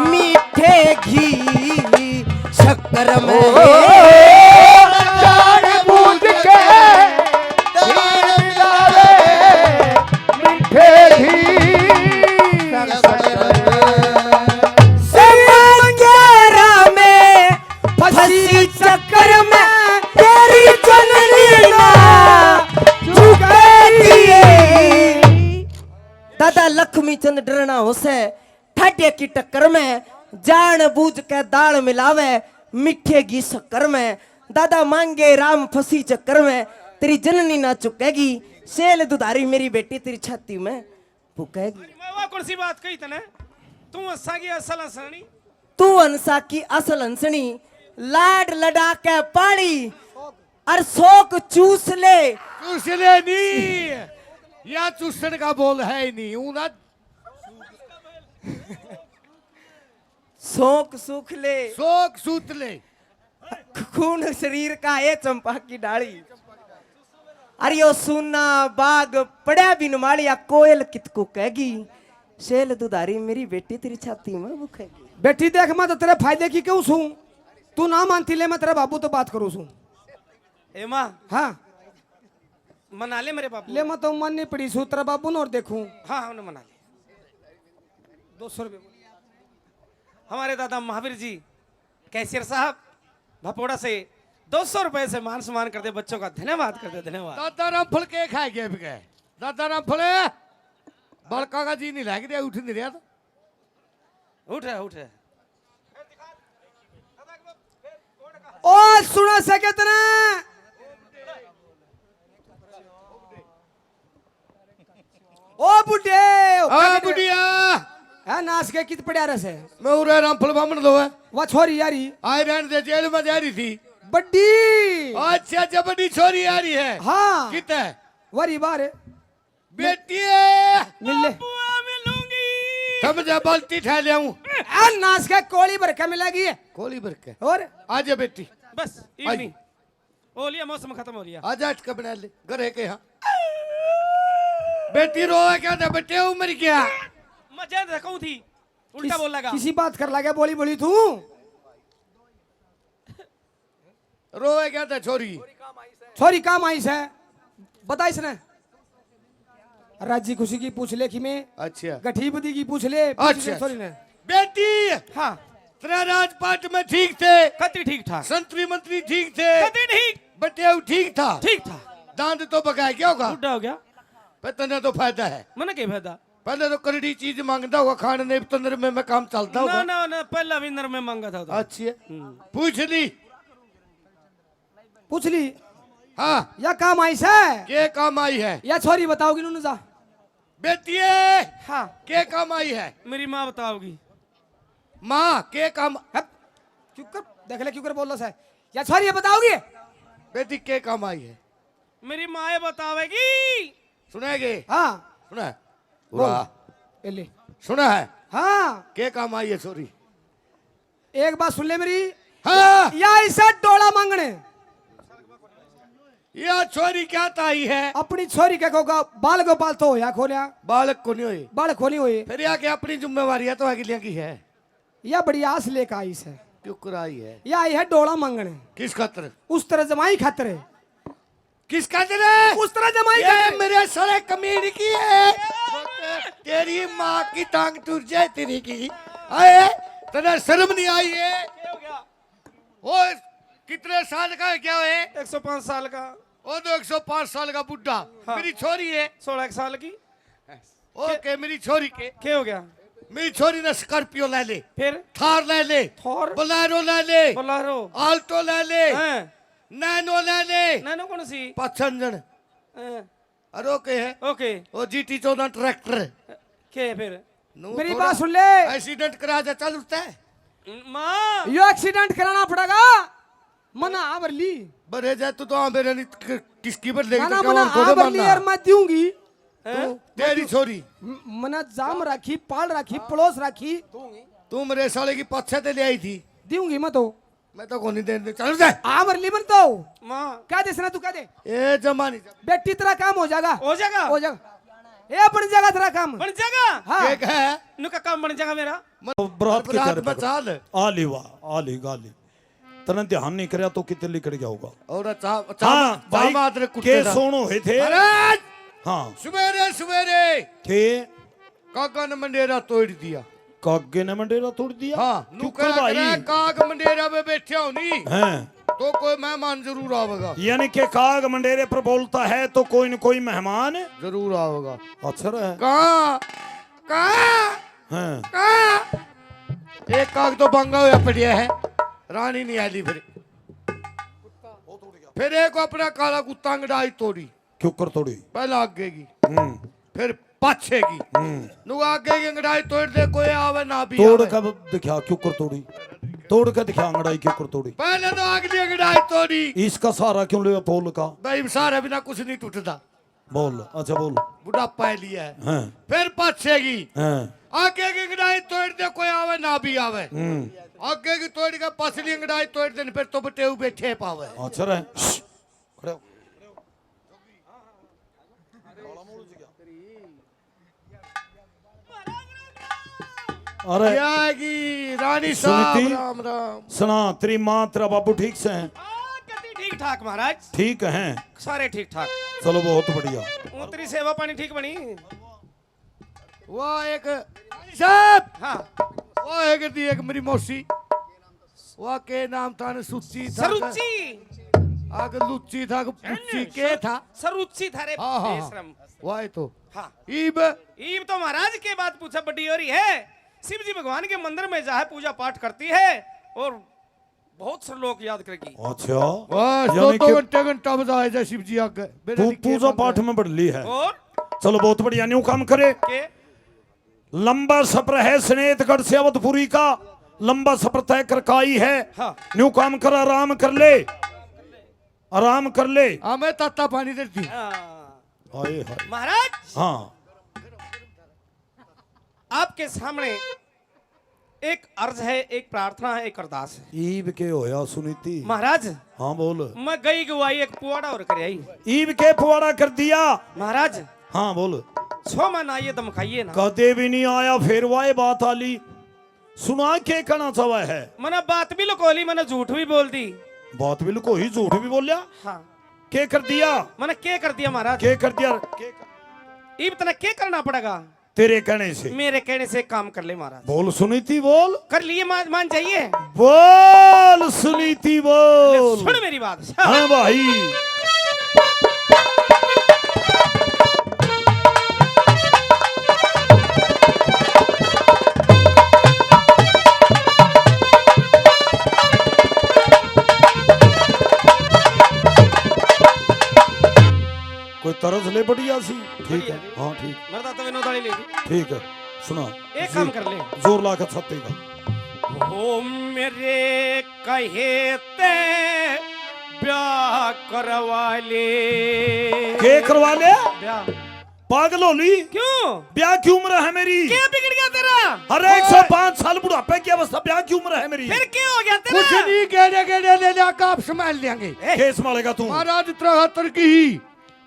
मीठे घी शक्कर में जान बूझ के दाल मिलावे मीठे घी समंगेरा में फंसी चक्कर में तेरी जननी ना झुकेगी। दादा लक्ष्मी चंद डरना होसे ठाटे की टक्कर में जान बूझ के दाल मिलावे मीठे घी शक्कर में दादा मांगे राम फंसी चक्कर में तेरी जननी ना चुकेगी सेल दुधारी मेरी बेटी तेरी छाती में भुकेगी। वाह कौन सी बात कही तने तू असा की असल असनी तू अंसा की असल अंसनी लाड लड़ा के पाड़ी और शोक चूस ले चूसने नहीं या चूसने का बोल है ही नहीं ऊ ना शोक सुख ले शोक सूत ले खून शरीर का ये चंपा की डाली अरे यो सुना बाग पड़ा बिन मालिया कोयल कितको कहेगी शेल दुधारी मेरी बेटी तेरी छाती में भूखेगी। बेटी देख मैं तो तेरे फायदे की क्यों छू तू ना मानती ले मैं तेरे बाबू तो बात करूँ छू ए माँ हाँ मना ले मेरे बाबू ले मैं तो मन नहीं पड़ी छू तेरा बाबू न और देखूं हाँ हमने मना ले 200 रुपये हमारे दादा महावीर जी कैशियर साहब भपोड़ा से 200 रुपए से मान सम्मान करते बच्चों का धन्यवाद करते धन्यवाद। दादा राम फल के खाए गए भी गए दादा राम फले बड़का का जी नहीं लाग दिया उठ नहीं रहा था उठ रहा उठ रहा ओ सुना सके तना ओ बुढ़े आ बुढ़िया है नाच के कित पड़ा रस है मैं उरे राम फल बामण दो है वो छोरी यारी आए रहने दे जेल में जा रही थी बड्डी अच्छा अच्छा बड़ी छोरी आ रही है हाँ कितने वरी बार है बेटी है मिल ले बुआ मिलूंगी समझा बाल्टी ठा ले आऊं आ नाच के कोली भर के मिलेगी कोली भर के और आ जा बेटी बस इवनिंग ओ लिया मौसम खत्म हो रहा। आ जा अटका बना ले घरे के यहाँ बेटी रोए क्या था बेटे उम्र क्या मजा देखूं थी उल्टा बोल लगा। किसी बात कर लगा बोली बोली तू रोए क्या था छोरी छोरी काम आई से बता इसने राजी खुशी की पूछ ले कि मैं अच्छा गठी बुद्धि की पूछ ले अच्छा छोरी ने बेटी हाँ तेरा राजपाट में ठीक थे कति ठीक ठाक संतरी मंत्री ठीक थे कति ठीक बटे ठीक था ठीक था। दांत तो बकाया क्या होगा बुढ़ा हो गया पर तने तो फायदा है मैंने क्या फायदा। पहले तो करड़ी चीज मांगता होगा खाने नहीं तंदर में काम चलता ना होगा ना ना पहला विनर में मांगा था तो। अच्छी है पूछ ली पूछ ली हाँ या काम आई से के काम आई है या छोरी बताओगी नूनू जा बेटिए हाँ के काम आई है मेरी माँ बताओगी। माँ के काम हप, क्यों कर देख ले क्यों कर बोल रहा है या छोरी ये बताओगी बेटी के काम आई है मेरी माँ ये बतावेगी। सुनेगे हाँ सुना है बोल वाह, ए ले सुना है हाँ के काम आई है सॉरी एक बात सुन ले मेरी हाँ या ऐसा डोला मांगने यह छोरी क्या ताई है अपनी छोरी के कोगा बाल गोपाल तो होया खोलिया बालक को नहीं हुई बाल खोली हुई फिर यह क्या अपनी जिम्मेवारी है तो अगलिया की है या बड़ी आस लेकर आई से क्यों कराई है या आई है डोला मांगने किस खातर उस तरह जमाई खातर है किस खातर है उस तरह जमाई ये खातर मेरे सारे कमीने की है तेरी माँ की टांग टूट जाए तेरी की आए तेरा शर्म नहीं आई है वो कितने साल का है क्या है 105 साल का वो तो 105 साल का बुढ़ा हाँ। मेरी छोरी है 16 साल की ओके मेरी छोरी के क्या हो गया। मेरी छोरी ने स्कॉर्पियो ले ले फिर थार ले ले थोर बोलेरो ले ले बोलारो आल्टो ले ले हैं नैनो ले ले नैनो कौन सी पचंजन हैं, अरे ओके है ओके वो GT 14 ट्रैक्टर क्या है फिर। नू मेरी थोड़ा बात सुन ले एक्सीडेंट करा जा चल उठता है माँ यो एक्सीडेंट कराना पड़ेगा मना आवर ली बरे जा तू तो मेरे नहीं किसकी पर लेगी मना तो मना क्या आवर ली यार मैं दूंगी तू तेरी छोरी मना जाम राखी पाल राखी पड़ोस राखी तू मेरे साले की पछे ते ले आई थी दूंगी मैं तो मैं तो कोनी देने चल जा आवर ली बन तो माँ क्या दे सना तू क्या दे ए जमानी बेटी तेरा काम हो जाएगा हो जाएगा हो जाएगा ये बन जाएगा तेरा काम बन जाएगा। हाँ के है नुका काम बन जाएगा मेरा। बरात के रात तेरे में पे चाल आली वाह आली गाली तने ध्यान नहीं करया तो कितने लिकड़ गया होगा। और चा हाँ भाई मात्र के कुत्ते दा सोनो है थे अरे हाँ सवेरे सवेरे थे काका ने मंडेरा तोड़ दिया कागे ने मंडेरा तोड़ दिया हाँ क्यों नुकर भाई भाई काग मंडेरा में बैठे हो नहीं हैं तो कोई मेहमान जरूर आवेगा यानी कि काग मंडेरे पर बोलता है तो कोई न कोई मेहमान जरूर आवेगा अच्छा रहा कहाँ कहाँ हैं कहाँ एक काग तो बंगा हुआ पड़िया है रानी नहीं आई फिर एक अपना काला कुत्ता अंगड़ाई तोड़ी क्यों कर तोड़ी पहला आगे की हम्म फिर पाछे की नु आगे की अंगड़ाई तोड़ दे कोई आवे ना भी तोड़ आवे। कर दिखा क्यों कर तोड़ी तोड़ के दिखा अंगड़ाई क्यों कर तोड़ी पहले तो अगली अंगड़ाई तोड़ी इसका सहारा क्यों लिया पोल का भाई सारे बिना कुछ नहीं टूटता बोल अच्छा बोल बुढ़ापा लिया है हैं फिर पाछे की हैं आगे की अंगड़ाई तोड़ दे कोई आवे ना भी आवे हम्म आगे की तोड़ के पसली अंगड़ाई तोड़ दे फिर तो बटे बैठे पावे अच्छा रहा खड़े हो। अरे क्या की रानी साहब सुनीति? राम राम सुना तेरी माँ तेरा बाबू ठीक से हैं कति ठीक ठाक महाराज ठीक हैं सारे ठीक ठाक। चलो बहुत बढ़िया तेरी सेवा पानी ठीक बनी। वो एक साहब हाँ वो एक दी एक मेरी मौसी वो के नाम था न सुच्ची था सरुचि आग लुच्ची था पुच्ची के था सरुचि था रे हाँ हाँ बेशरम। वो है तो हाँ ईब ईब तो महाराज के बात पूछा बड़ी हो रही है। शिव जी भगवान के मंदिर में जाए पूजा पाठ करती है और बहुत से लोग याद करेगी। अच्छा बस यानी दो कि घंटे घंटा बजाए जा शिव जी आगे तू पूजा पाठ में बढ़ ली है और चलो बहुत बढ़िया न्यू काम करे के लंबा सफर है स्नेतगढ़ से अवधपुरी का लंबा सफर तय कर काई है हाँ। न्यू काम कर आराम कर ले आराम कर ले हमें ताता पानी देती हाँ। हाय हाय महाराज हाँ आपके सामने एक अर्ज है, एक प्रार्थना है, एक अरदास है। ईब के होया सुनीति। महाराज हाँ बोल। मैं गई गवाई एक पुआड़ा और कर आई। ईब के फुआड़ा कर दिया। महाराज हाँ बोल। 6 मन आइए दम खाइए ना। कदे भी नहीं आया, फिर वाए बात आली। सुना के कहना चावा है। मैंने बात भी लुकोली, मैंने झूठ भी बोल दी। बात भी लुको ही, झूठ भी बोलिया। हाँ के कर दिया? मैंने क्या कर दिया महाराज? के कर दिया? इतना क्या करना पड़ेगा? तेरे कहने से। मेरे कहने से काम कर ले महाराज। बोल सुनीति बोल। कर लिए मान जाइए। बोल सुनीति बोल। सुन मेरी बात। हाँ भाई। कोई तरस ले बढ़िया सी। ठीक है। हाँ ठीक। मरदा तो विनोद वाली लेगी। ठीक है सुना। एक काम कर ले। जोर ला कर छत्ते का। ओ मेरे कहे ते ब्याह करवा ले। के करवा ले? ब्याह। पागल होली? क्यों? ब्याह की उम्र है मेरी। क्या बिगड़ गया तेरा? अरे 105 साल बुढ़ापे की अवस्था, ब्याह की उम्र है मेरी। फिर क्या हो गया तेरा? कुछ नहीं कहने के ले जाकर आप संभाल लेंगे। केस मारेगा तू। महाराज 73 की ही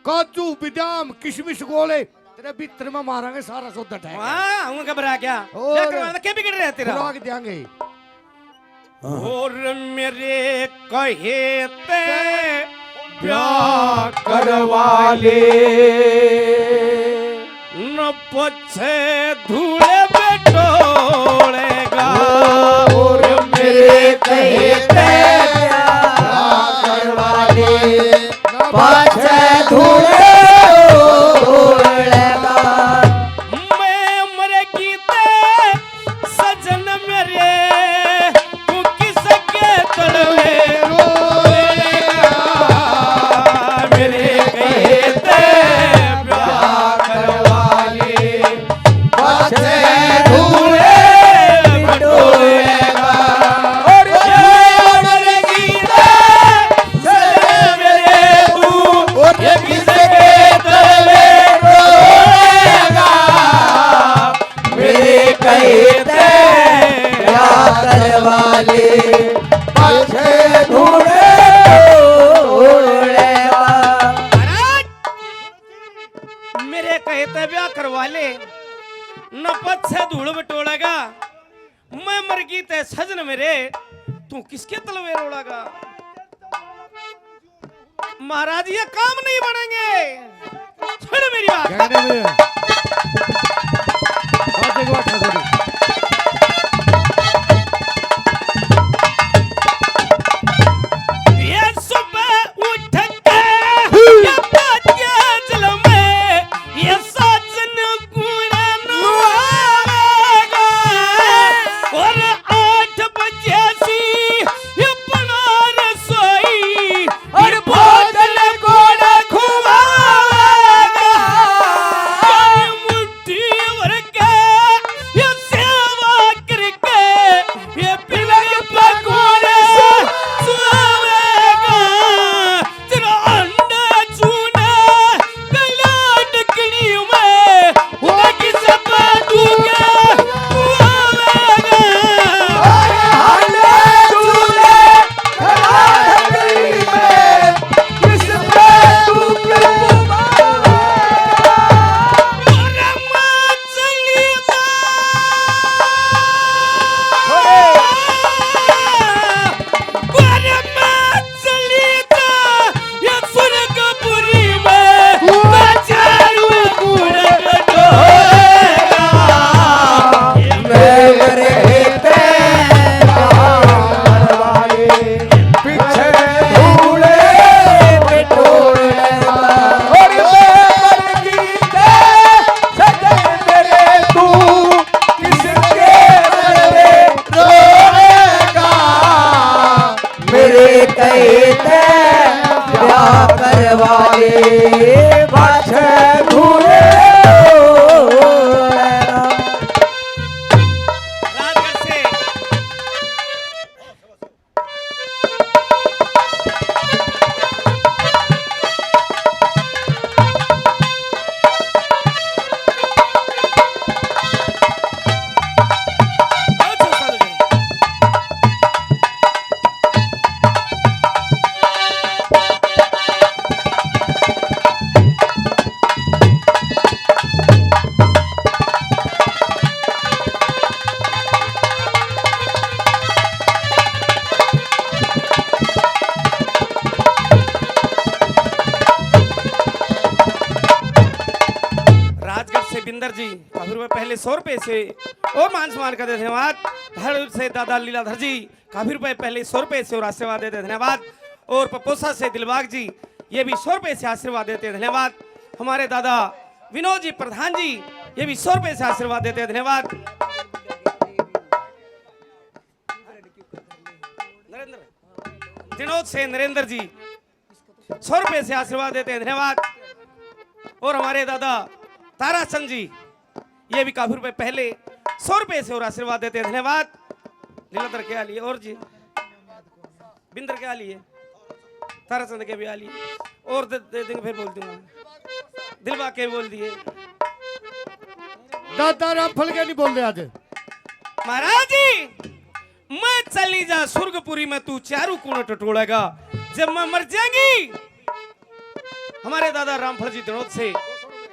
काजू बादाम किशमिश गोले तेरे भीतर में मारेंगे, सारा सौदा है। हाँ हूँ घबरा क्या? और- क्या करवाना? क्या बिगड़ रहा है तेरा? खुराक देंगे। और मेरे कहे ते ब्याह करवा ले। न पछे धूले बेटोड़ेगा। और मेरे कहे ते ब्याह करवा ले, पाछे धूले ओढ़ेगा। मैं मरेगी ते सजन मेरे, तू किसके तलवे रोएगा। मेरे कहे ते ब्याह करवा ले, पाछे धूले बिटोरेगा। और मरेगी ते सजन मेरे, तू ये किसके तलवे रोएगा। मेरे कहे ते ब्याह करवा ले, पाछे धूले ओढ़ेगा। महाराज मेरे कहते ब्याह करवा ले, न पछे धूल बटोड़ेगा। मैं मरगी ते सजन मेरे, तू किसके तलवे रोड़ेगा। महाराज ये काम नहीं बनेंगे। सुन मेरी बात। कहने में बात एक बात है। ये सुबह उठ के ये बातिया जल में, ये साजन कुड़न आवेगा। और 8 बजे सी ये बना रसोई, और भोजन कोड़ा खुआवेगा। ये मुट्ठी भर के ये सेवा करके, ये पिलक पकोड़े सुआवेगा। तेरा अंडा चूना गला डकनी में, वो किस दूंगा खुआवेगा। मेरे कहे ते ब्याह करवा ले, पाछे धूले ओढ़ेगा। राजगढ़ से जी काफी रुपए पहले 100 रुपए से और मान सम्मान का देते धन्यवाद। धड़ से दादा लीलाधर जी काफी रुपए पहले 100 रुपए से और आशीर्वाद देते धन्यवाद। और पपोसा से दिलबाग जी ये भी 100 रुपए से आशीर्वाद देते धन्यवाद। हमारे दादा विनोद जी प्रधान जी ये भी 100 रुपए से आशीर्वाद देते धन्यवाद। विनोद से नरेंद्र जी 100 रुपए से आशीर्वाद देते हैं धन्यवाद। और हमारे दादा ताराचंद जी ये भी काफी रुपए पहले 100 रुपए से और आशीर्वाद देते हैं धन्यवाद। लीलाधर के आ लिए और जी बिंदर के आ लिए ताराचंद के भी आ लिए और दे देंगे फिर बोल दूंगा। दिलबा के बोल दिए दादा रामफल के नहीं बोल रहे आज। महाराज जी मैं चली जा स्वर्गपुरी में तू चारू कोण टटोड़ेगा जब मैं मर जाएंगी। हमारे दादा रामफल जी दिनोद से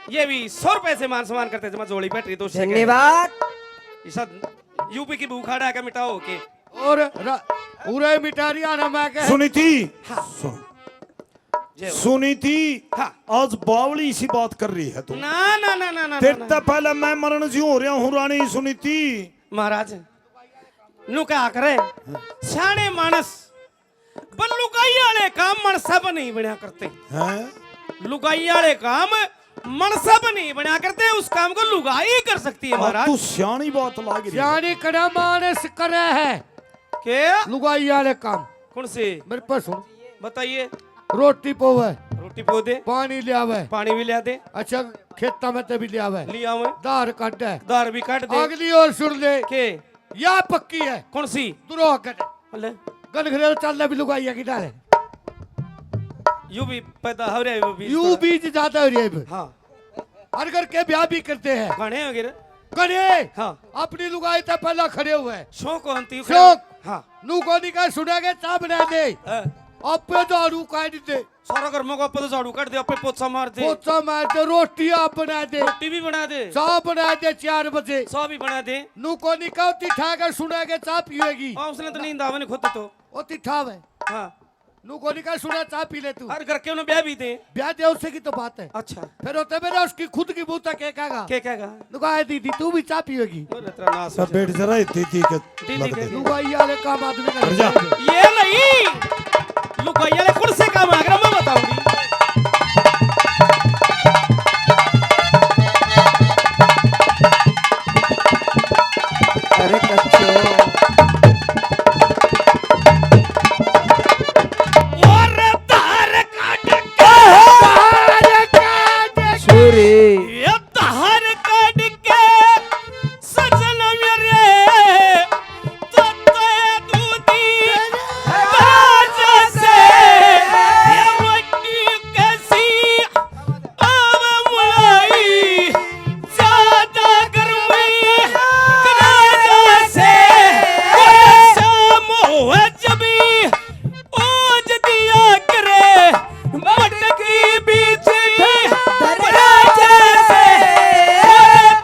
ये भी 100 रुपए से मान सम्मान करते जमा जोड़ी बैटरी तो धन्यवाद। यूपी की भूखाड़ा का मिटाओ के और पूरे मिटारिया ना मैं के सुनीति जय हो। सुनीति हाँ। आज बावली सी बात कर रही है तू। ना ना ना ना ना तेरे ना, तो पहले मैं मरण जी हो रहा हूँ रानी सुनीति। महाराज नु क्या करे सियाने मानस पर लुगाई वाले काम मनसा नहीं बना करते हैं लुगाई वाले काम मनसा नहीं बना करते उस काम को लुगाई कर सकती है महाराज। तू सियानी बात लाग रही है। जानी कड़ा मानस करे है के लुगाई वाले काम। कौन से मेरे पास सुन बताइए। रोटी पोवे रोटी पो दे पानी ले आवे पानी भी ले दे अच्छा खेता में ते भी ले आवे लिया मैं दार काट है दार भी काट दे अगली और सुन ले के या पक्की है कौन सी दुरो कर अले गनघरेल चलने भी लुगाई की डाले यू भी पैदा हो रहा है वो भी यू बीज ज्यादा हो रही है। हाँ हर घर के ब्याह भी करते हैं गाने वगैरह करे हाँ अपनी लुगाई तक पहला खड़े हुए हैं। शौक होती शौक हाँ नू को निकाल सुनेगे चा बना दे अपे दारू काट दे सारा घर में को झाड़ू काट दे अपने पोछा मार दे पोचा मार दे रोटियां बना दे रोटी भी बना दे चाय बना दे 4 बजे सौ भी बना दे। नू को निकाल तिठाकर सुनेगे चा पिएगी हाँ उसने तो नींद आवे नहीं खुद तो वो तिठाव है हाँ नू को निकाल सुना चा पी ले तू हर घर के उन्हें ब्याह भी दे। ब्याह दे उससे की तो बात है। अच्छा फिर होते मेरा उसकी खुद की बूता के कहेगा क्या कहेगा लुगाई दीदी तू भी चा पिएगी और इतना नाश हो सब बैठ जरा दीदी के दीदी लग के दे। लुगाई वाले काम आदमी हट जा। का ये नहीं लुगाई वाले कौन से काम आगे मैं बताऊंगी। अरे कच्चो और तार काट के सूरी ये तार काट के सजन मेरे तो दूधी बाजा से ये रोटी कैसी अब मुलाई ज्यादा गर्मी कराजा से शाम हुआ जबी ओज दिया करे मटकी बीच राजा से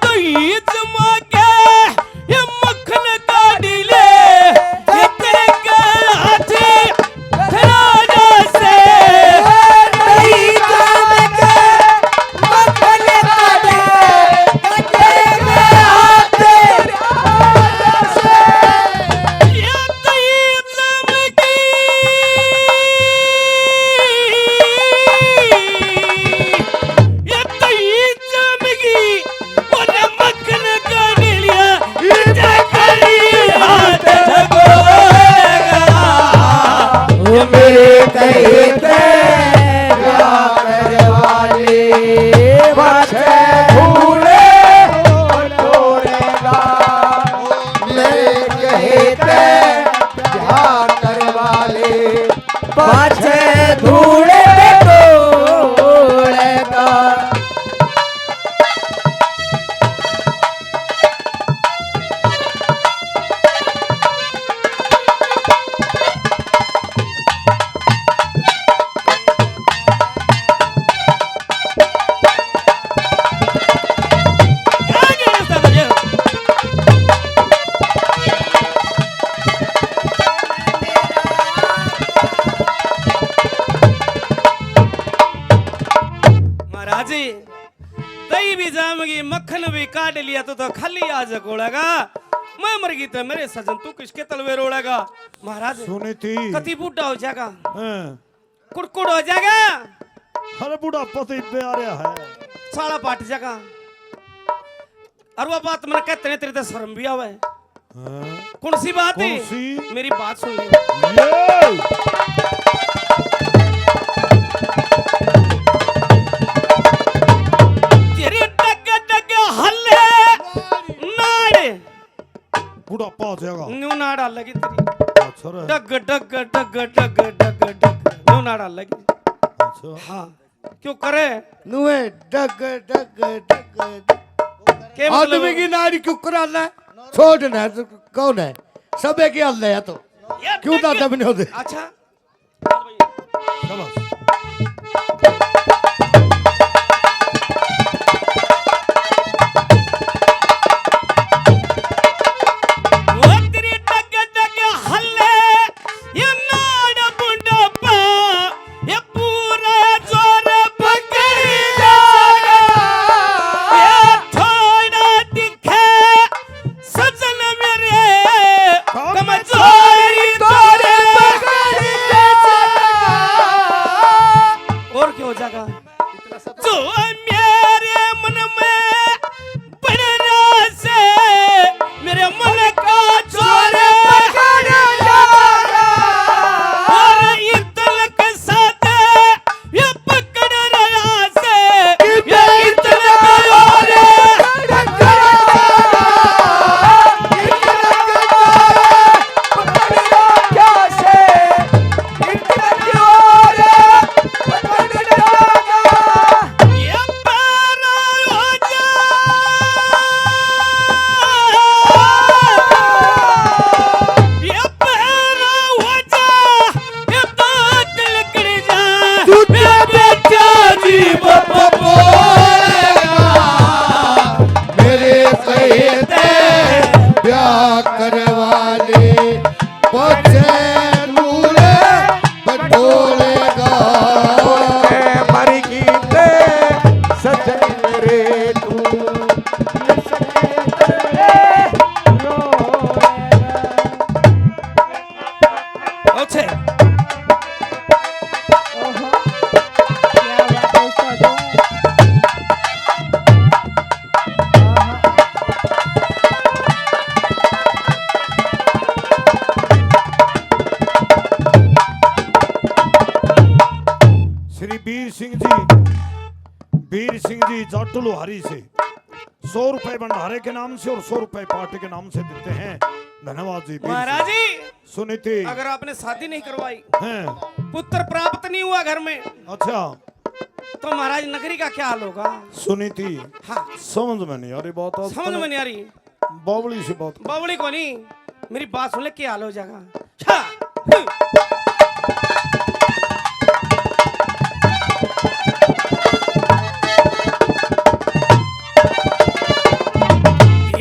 तो ये जमा के ये मक्खन काढ़ी ले ये तेरे हाथी राजा से नहीं काम के मक्खन काटे कटे हाथ ये तईब जमगी ये तईब जमगी मुझे मक्खन काढ़ लिया इधर करी हाथ झगोरेगा वो मेरे कहते प्यार वाले बाछे भूले तोड़ेगा मेरे कहते प्यार वाले बाछे धूले तोड़ेगा। आगे रास्ता दे काट लिया तो खाली आज कोड़ेगा। मैं मर गई तो मेरे सजन तू किसके तलवे रोड़ेगा। महाराज सुनी थी कति बूढ़ा हो जाएगा, हैं? कुड़कुड़ हो जाएगा, अरे बुढ़ापा तो इब्बे आ रहा है। साला पाट जाएगा। और वो बात मैंने कहते हैं तेरे तो शर्म भी आवे। हैं? कौन सी बात है? कौन सी? मेरी बात सुन ले। ये तेरी डग डग हल्ले नाड़ बुढ़ापा हो जाएगा। न्यू नाड़ लगी तेरी अच्छा रे। डग डग डग डग डग डग न्यू नाड़ लगी। अच्छा हाँ क्यों करे नुए डग डग डग के आदमी मतलब की नाड़ी क्यों कराना है? छोड़ना है तो कौन है? सब एक ही हल है तो ये क्यों डग- दादा बने होते? अच्छा चलो वो तेरी डग डग हल्ले ये नाड़ बुढ़ापा ये पूरा जोर पकड़ी जाएगा। ये थोड़ा दिखे सजन मेरे कमजोरी तोरे पकड़ी जाएगा। और क्या हो जाएगा? जो मेरे मन में बड़े राज है, मेरे मन का जोर पकड़ जाएगा। और ये तलक साथ ये पकड़ रहा से ये तलक और ये पैरा हो जा। ये पैरा हो जा, ये दांत निकल जा। ये बेटा जी बाबा बोलेगा। मेरे कहते ब्याह करवाले बच्चे नूरे बटोलेगा। मर गीते सजन रे तू अच्छे श्री वीर सिंह जी जाटू लोहारी से 100 रुपए भंडारे के नाम से और 100 रुपए पार्टी के नाम से देते हैं। धन्यवाद जी। वीर महाराज जी सिंह। सुनी थी अगर आपने शादी नहीं करवाई, हैं? पुत्र प्राप्त नहीं हुआ घर में, अच्छा तो महाराज नगरी का क्या हाल होगा? सुनी थी। हाँ समझ में नहीं आ रही बात। आज समझ में नहीं आ रही। बावली सी बात। बावड़ी को नहीं, मेरी बात सुन ले क्या हाल हो जाएगा। हाँ।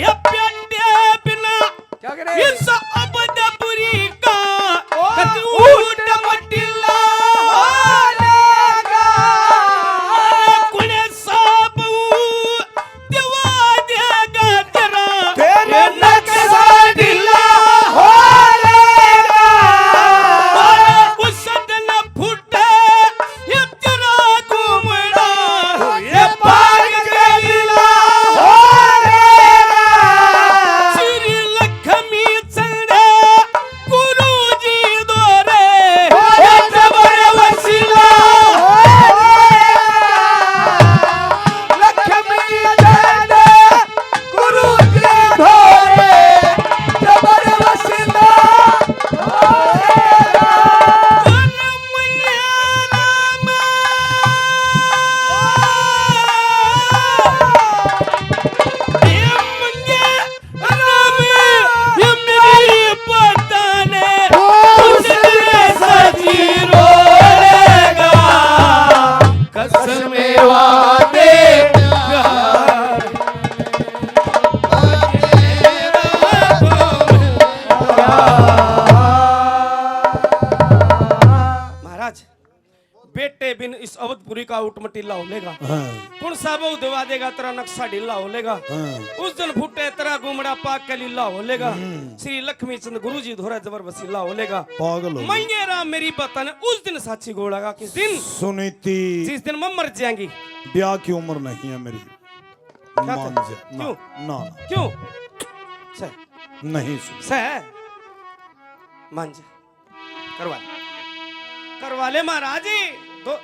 ये प्यादे बिना क्या करे? इस अबदपुरी का कति ऊट मटिला होलेगा। कुने सब दिवा देगा तेरा तेरे नक्शा ढीला होलेगा। उस दिन फूटे ये तेरा घूमड़ा ये पाग के लीला होलेगा। श्री लक्ष्मी चंदे का उटमटी ला होलेगा हाँ, कौन सा बहु दवा देगा तेरा नक्शा ढीला होलेगा हाँ, उस दिन फुटे तेरा गुमड़ा पाक के लीला होलेगा श्री लक्ष्मी चंद गुरु जी धोरा जबर बसीला होलेगा पागल हो मैंने राम मेरी बतन उस दिन साची गोड़ागा किस दिन सुनीति जिस दिन मैं मर जाएंगी ब्याह की उम्र नहीं है मेरी क्या मान था? जा ना क्यों? ना क्यों सह नहीं सुन सह मान जा करवा ले महाराज जी तो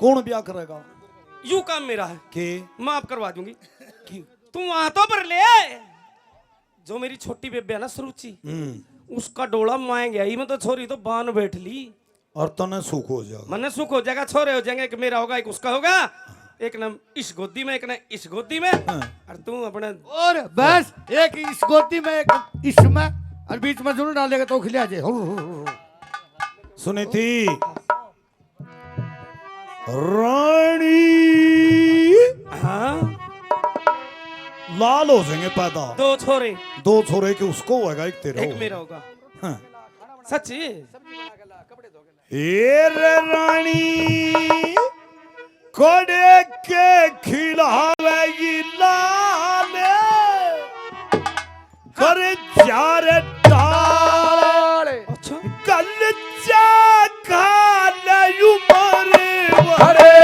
कौन ब्याह करेगा यू काम मेरा है के माफ करवा दूंगी तू वहां तो पर ले जो मेरी छोटी बेबे है ना सरुचि उसका डोला माए गया ही मैं तो छोरी तो बान बैठ ली और तने सुख हो जाएगा मन सुख हो जाएगा छोरे हो जाएंगे एक मेरा होगा एक उसका होगा एक ना इस गोदी में एक ना इस गोदी में और तू अपने और बस एक इस गोदी में एक इसमें और बीच में जरूर डालेगा तो खिला जाए सुनीति रानी हाँ लाल हो जाएंगे पैदा दो छोरे दो छोरे के उसको होगा एक तेरा एक होगा। मेरा होगा हाँ। सच्ची ए रे रानी कोड़े के खिलावेगी लाल कर चार डाल अच्छा कल जा खाले उमर अरे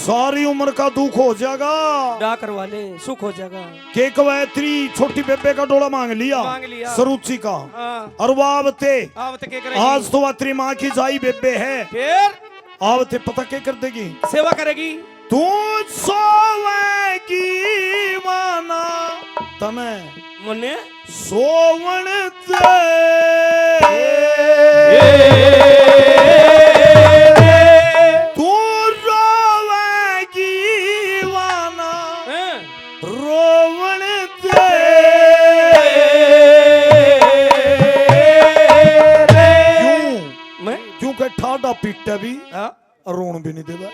सारी उम्र का दुख हो जाएगा डा करवा ले सुख हो जाएगा के कवैत्री छोटी बेबे का डोला मांग लिया मांग लिया। सरुचि का हाँ और वो आवते आवत के करेगी आज तो अत्री माँ की जाई बेबे है फिर आवते पता क्या कर देगी सेवा करेगी तू सोवेगी माना तने मने सोवन तू रोवेगी वाना हैं? रोवन क्यों मैं क्योंकि ठाडा पीटा भी हाँ रोन भी नहीं देगा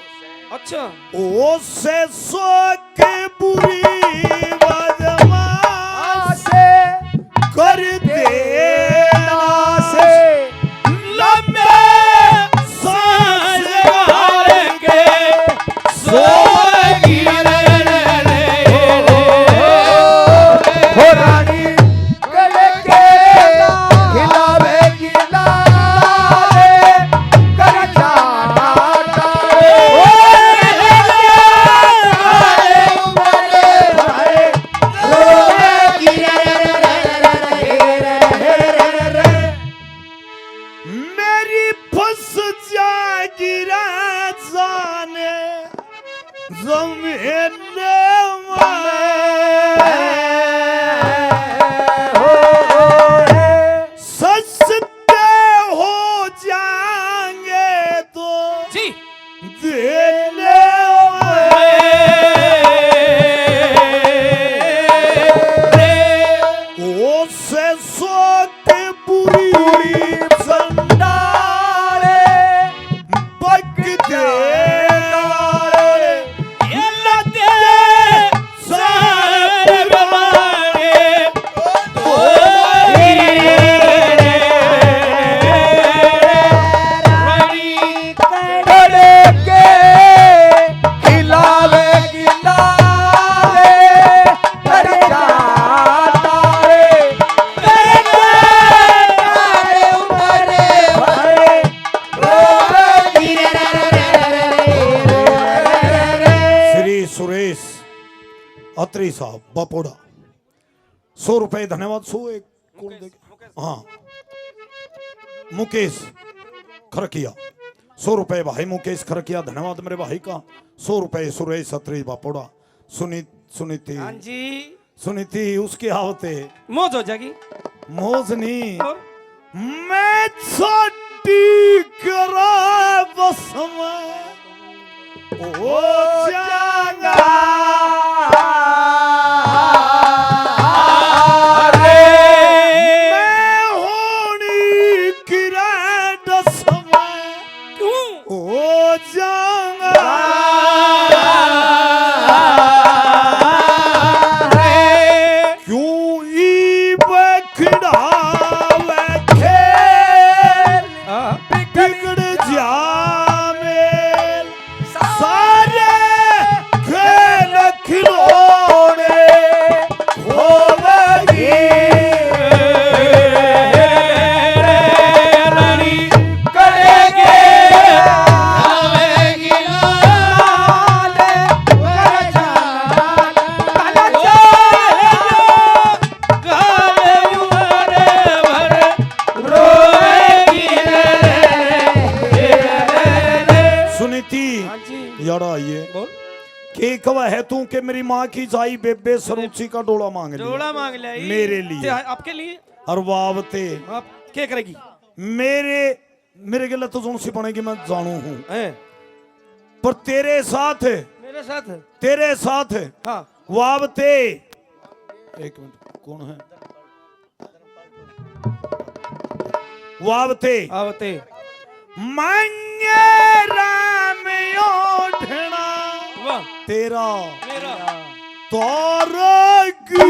अच्छा ओ से सो के बुरी बदमा से कर देना से लंबे सांस गाल के सोएगी हो रानी गले के खिलावेगी लाले कर जाना मेरी फंस जाएगी राजाने जमीन सस्ते हो जाएंगे तो जी दिले ओ से सो के बुरी संडाले बग दे ये लते सारे बमारे गले के खिलावेगी लाले कर जाना श्री सुरेश अत्री साहब बपोड़ा 100 रुपए धन्यवाद 100 एक कौन देगा? हाँ मुकेश खरकिया 100 रुपए भाई मुकेश खरकिया धन्यवाद मेरे भाई का 100 रुपए सुरेश अत्री बपोड़ा सुनीति हाँ जी सुनीति उसकी आवते मौज हो जाएगी मोजनी और मैं छोटी करा बस में ओ जागा जाऊंगा क्यों ई बखड़ा खेल बिगड़ जा मेल सारे खेल खिलौने खोलेगी सुनीति हाँ जी यार आइए बोल के कवा है तू के मेरी माँ की जाई बेबे सरूची का डोला मांग लिया जोड़ा मांग लिया ई। मेरे लिए। ते आपके लिए और वावते आप क्या करेगी मेरे मेरे गले तो जोन सी बनेगी मैं जानू हूँ हैं? पर तेरे साथ मेरे साथ तेरे साथ हाँ वावते एक मिनट कौन है वावते आवते मान्य राम योधना वाह तेरा मेरा तारगी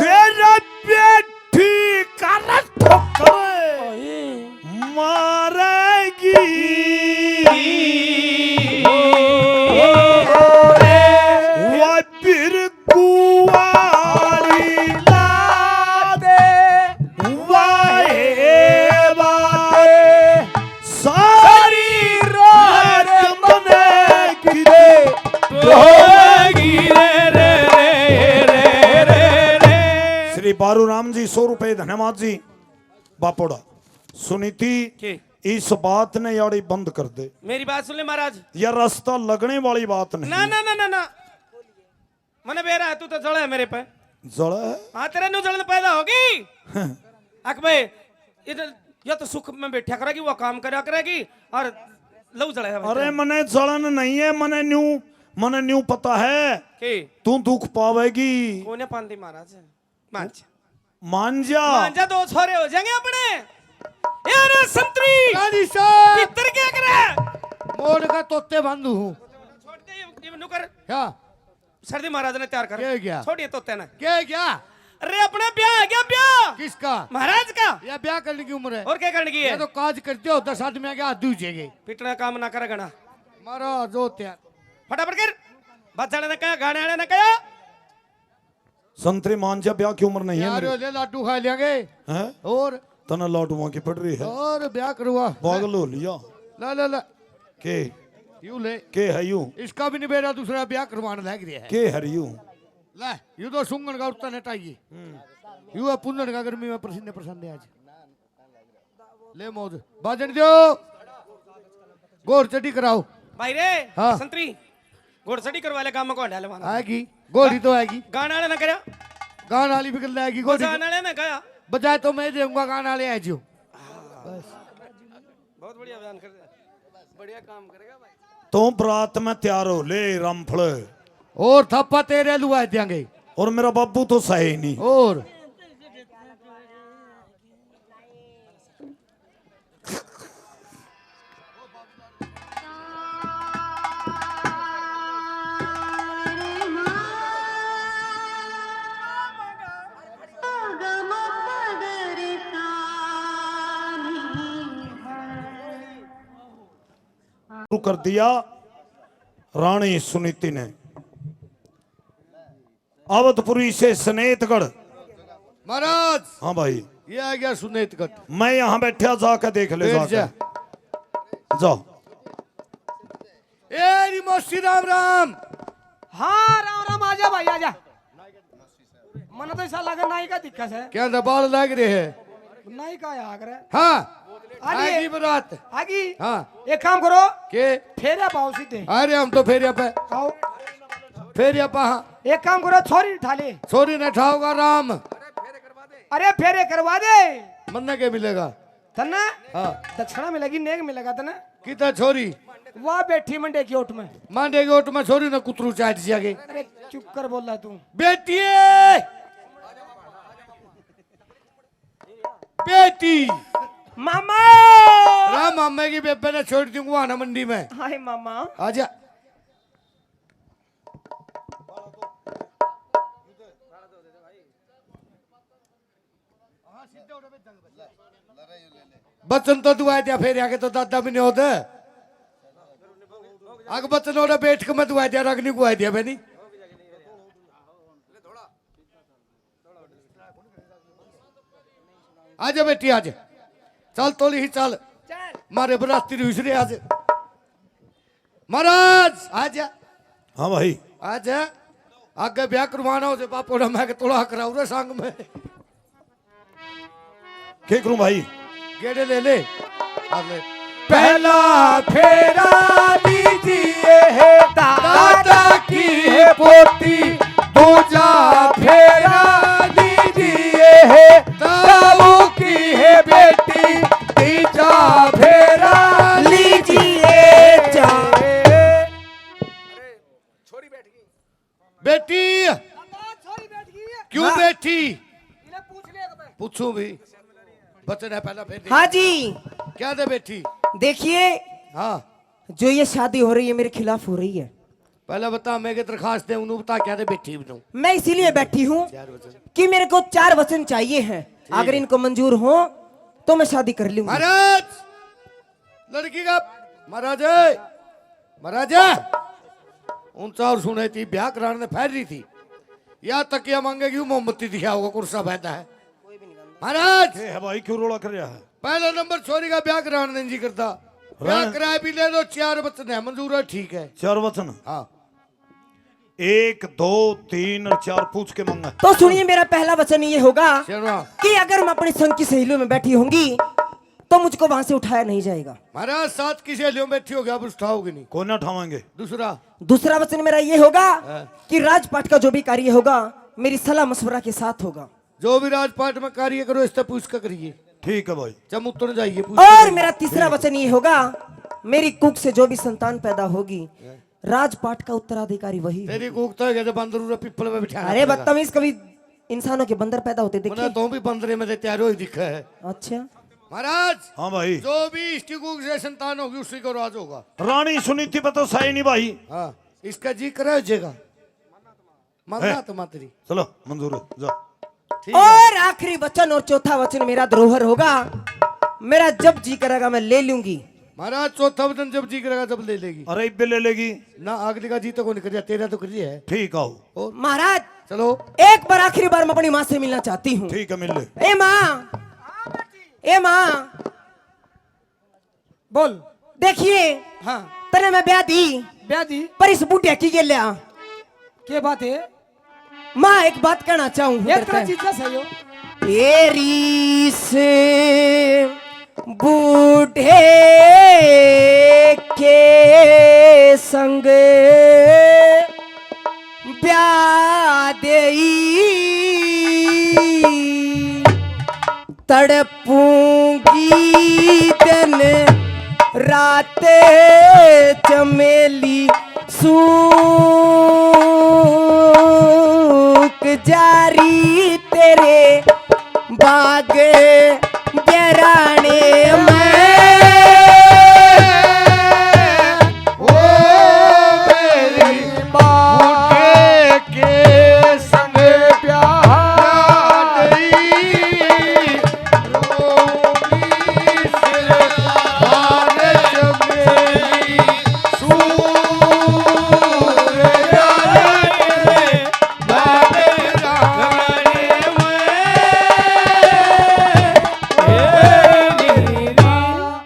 तेरा बेटी कर ठोकरे मारेगी वो फिर कुआरी लादे वाहे बाते सारी रात मने गिरे श्री बारू राम जी 100 रुपए धन्यवाद जी बापोड़ा सुनीति के इस बात ने यारी बंद कर दे मेरी बात सुन ले महाराज यह रास्ता लगने वाली बात नहीं ना ना ना ना ना मने बेरा है तू तो जड़ा है मेरे पे जड़ा है हाँ तेरे नु जलन पैदा होगी अक भाई इधर या तो सुख में बैठा करेगी वो काम करा करेगी और लव जड़ा है अरे मने जलन नहीं है मने न्यू पता है के तू दुख पावेगी कोने पांदी महाराज मांझा मांझा मांझा दो छोरे हो जाएंगे अपने यार संतरी गाड़ी साहब किधर क्या करे मोड़ का तोते बंधु हूँ छोड़ दे ये नुकर क्या सर्दी महाराज ने तैयार कर क्या? छोड़िए तोते ने क्या क्या अरे अपना ब्याह है क्या ब्याह किसका महाराज का यह ब्याह करने की उम्र है और क्या करने की ये है तो काज करते हो 10 आदमी आगे हाथ दूजेगे पिटना काम ना करे गना मारो जो त्यार फटाफट कर बच्चा ने कहा गाने वाले ने कहा संतरी मांझा ब्याह की उम्र नहीं है यार मेरी ले लाडू खा लेंगे हैं और तना लाडुआ की पड़ रही है और ब्याह करवा पागल हो लिया ला ला ला के यूं ले के है यूं इसका भी निबेड़ा दूसरा ब्याह करवाने लग रहा है के हर यूं ले यूं तो सुंगन का उठता नटाइए यूं है पुंजन का गर्मी में पसीने पसंद है आज ले मौज बाजन दो गोर चटी कराओ भाई रे हाँ। संतरी घोड़सड़ी करवा ले काम में कौन डाले माना आएगी गोरी तो आएगी गाने वाले ने कहा गान वाली भी कर आएगी गोरी गाने वाले ने कहा बजाय तो मैं दूंगा गान वाले आ जाओ बहुत बढ़िया बयान कर बढ़िया काम करेगा भाई तो बरात में तैयार हो ले रामफल और थप्पा तेरे लुआ देंगे और मेरा बाबू तो सही नहीं और शुरू कर दिया रानी सुनीति ने अवधपुरी से स्नेतगढ़ महाराज हाँ भाई ये आ गया सुनेतगढ़ मैं यहाँ बैठा जाकर देख ले बैठ जा। जाकर जाओ ए रिमोशी राम राम हाँ राम राम आजा भाई आजा मन तो ऐसा लगा नाई का दिक्कत है क्या दबाल लग रहे हैं नाई का आग रहा है हाँ आगे। आएगी बारात आगी हाँ एक काम करो के फेरे पाओ सीधे अरे हम तो फेरिया पे आओ फेरिया पा हाँ एक काम करो छोरी उठा ले छोरी न ठाओगा राम अरे फेरे करवा दे मन्ना के मिलेगा तना हाँ दक्षिणा मिलेगी नेक मिलेगा तना कितना छोरी वहाँ बैठी मंडे की ओट में मांडेगी ओट में छोरी न कुतरू चाट जागे अरे चुप कर बोल रहा तू बेटिए बेटी मामा राम मामे की बेबे ने छोड़ दी गुआना मंडी में। हाय मामा आजा बचन तो दुआ दिया फिर आके तो दादा भी नहीं होते आगे बचन होना बैठ के मैं दुआ दिया रगनी गुआ दिया मैंने आजा बेटी आज चल तोली ही चल मारे बराती हुई आज महाराज आजा हाँ भाई आजा आगे ब्याह करवाना हो बापो ने मैं तोड़ा कराऊ रे संग में क्या करूं भाई गेड़े ले ले आ ले पहला फेरा दीजिए है दादा की है पोती दूजा फेरा दीजिए है बाबू की है बेटी तीजा फेरा लीजिए बेटी क्यों बेटी पूछू भी बच्चे ने पहला फेर हाँ जी क्या दे बेटी देखिए हाँ जो ये शादी हो रही है मेरे खिलाफ हो रही है। पहले बता मैं के दरखास्त दे उन्होंने बता क्या दे बेटी बनूं मैं इसीलिए बैठी हूँ कि मेरे को 4 वचन चाहिए हैं, अगर इनको मंजूर हो तो मैं शादी कर लूंगी। महाराज लड़की का महाराज महाराज ऊंचा और सुने थी ब्याह कराने फैल रही थी या तकिया मांगेगी मोमबत्ती दिखा होगा कुर्सा बहता है महाराज ये है भाई क्यों रोड़ा कर रहा है पहला नंबर छोरी का ब्याह कराने नहीं जी करता ब्याह कराए भी ले दो 4 वचन है मंजूर है ठीक है 4 वचन हाँ 1 2 3 और 4 पूछ के मांगा तो सुनिए मेरा पहला वचन ये होगा चलो कि अगर मैं अपने संग की सहेलियों में बैठी होंगी तो मुझको वहां से उठाया नहीं जाएगा। महाराज साथ की सहेलियों में बैठी होगी अब उठाओगे नहीं कौन ना उठावाएंगे दूसरा वचन मेरा ये होगा कि राजपाट का जो भी कार्य होगा मेरी सलाह मशवरा के साथ होगा। जो भी राजपाट में कार्य करो इससे पूछ कर करिए ठीक है भाई जब उत्तर जाइए और मेरा तीसरा वचन ये होगा मेरी कुख से जो भी संतान पैदा होगी राजपाट का उत्तराधिकारी वही है। तेरी कुक तो है जैसे बंदर पीपल में बिठा अरे बदतमीज, कभी इंसानों के बंदर पैदा होते मैंने देखे? तो भी बंदरे में तैयार हो दिखा है अच्छा महाराज हाँ भाई जो भी इसकी कुक से संतान होगी उसी को राज होगा। रानी सुनी थी पता सही नहीं भाई हाँ इसका जी करे जगह मरना तो मातरी चलो मंजूर है जाओ ठीक है और आखिरी वचन और चौथा वचन मेरा धरोहर होगा, मेरा जब जी करेगा मैं ले लूंगी। महाराज चौथा वचन जब जी करेगा जब ले लेगी अरे इब्बे ले लेगी ना अगली का जी तो नहीं कर तेरा तो करिए है ठीक आओ महाराज चलो एक बार आखिरी बार मैं अपनी माँ से मिलना चाहती हूँ। ठीक है मिल ले ए माँ, ए माँ बोल। देखिए हाँ तने मैं ब्याह दी ब्याह दी पर इस बूढ़िया की के लिया के बात है? माँ एक बात कहना चाहूँ एक तरह चीज का सही हो। तेरी से बूढ़े के संग ब्याह देई तड़पूंगी दिन रात चमेली सूख जारी तेरे बाग गराने में के संग प्यार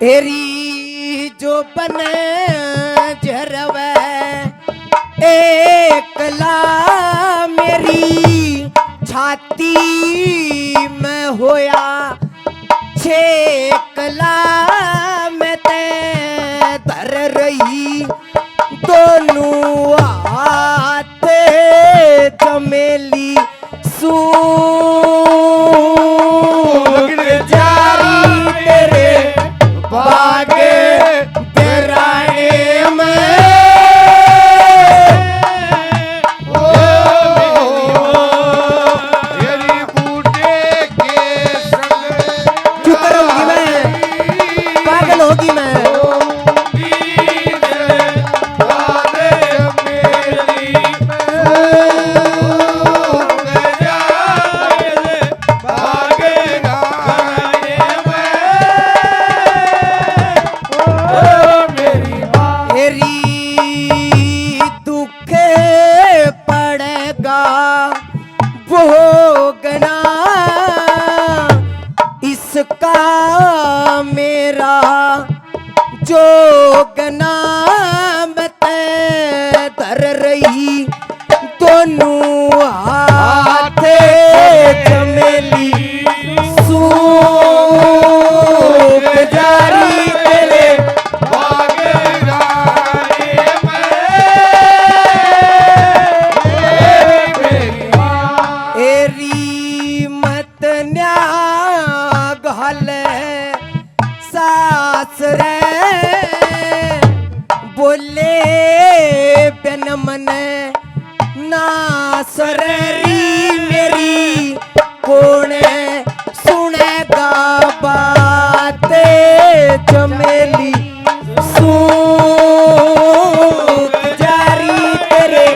तेरी जो बने झरवे एकला मेरी छाती में होया छेकला में ते धर रही दोनों हाथ चमेली सूख जारी तेरे बाग गराने में। मेरा जोगना बते धर रही दोनों हाथे चमेली सूख जारी तेरे एरी मत न्याग हले सास रे बोले बिन मन नास रे री मेरी कौन सुनेगा बातें चमेली सूख जारी तेरे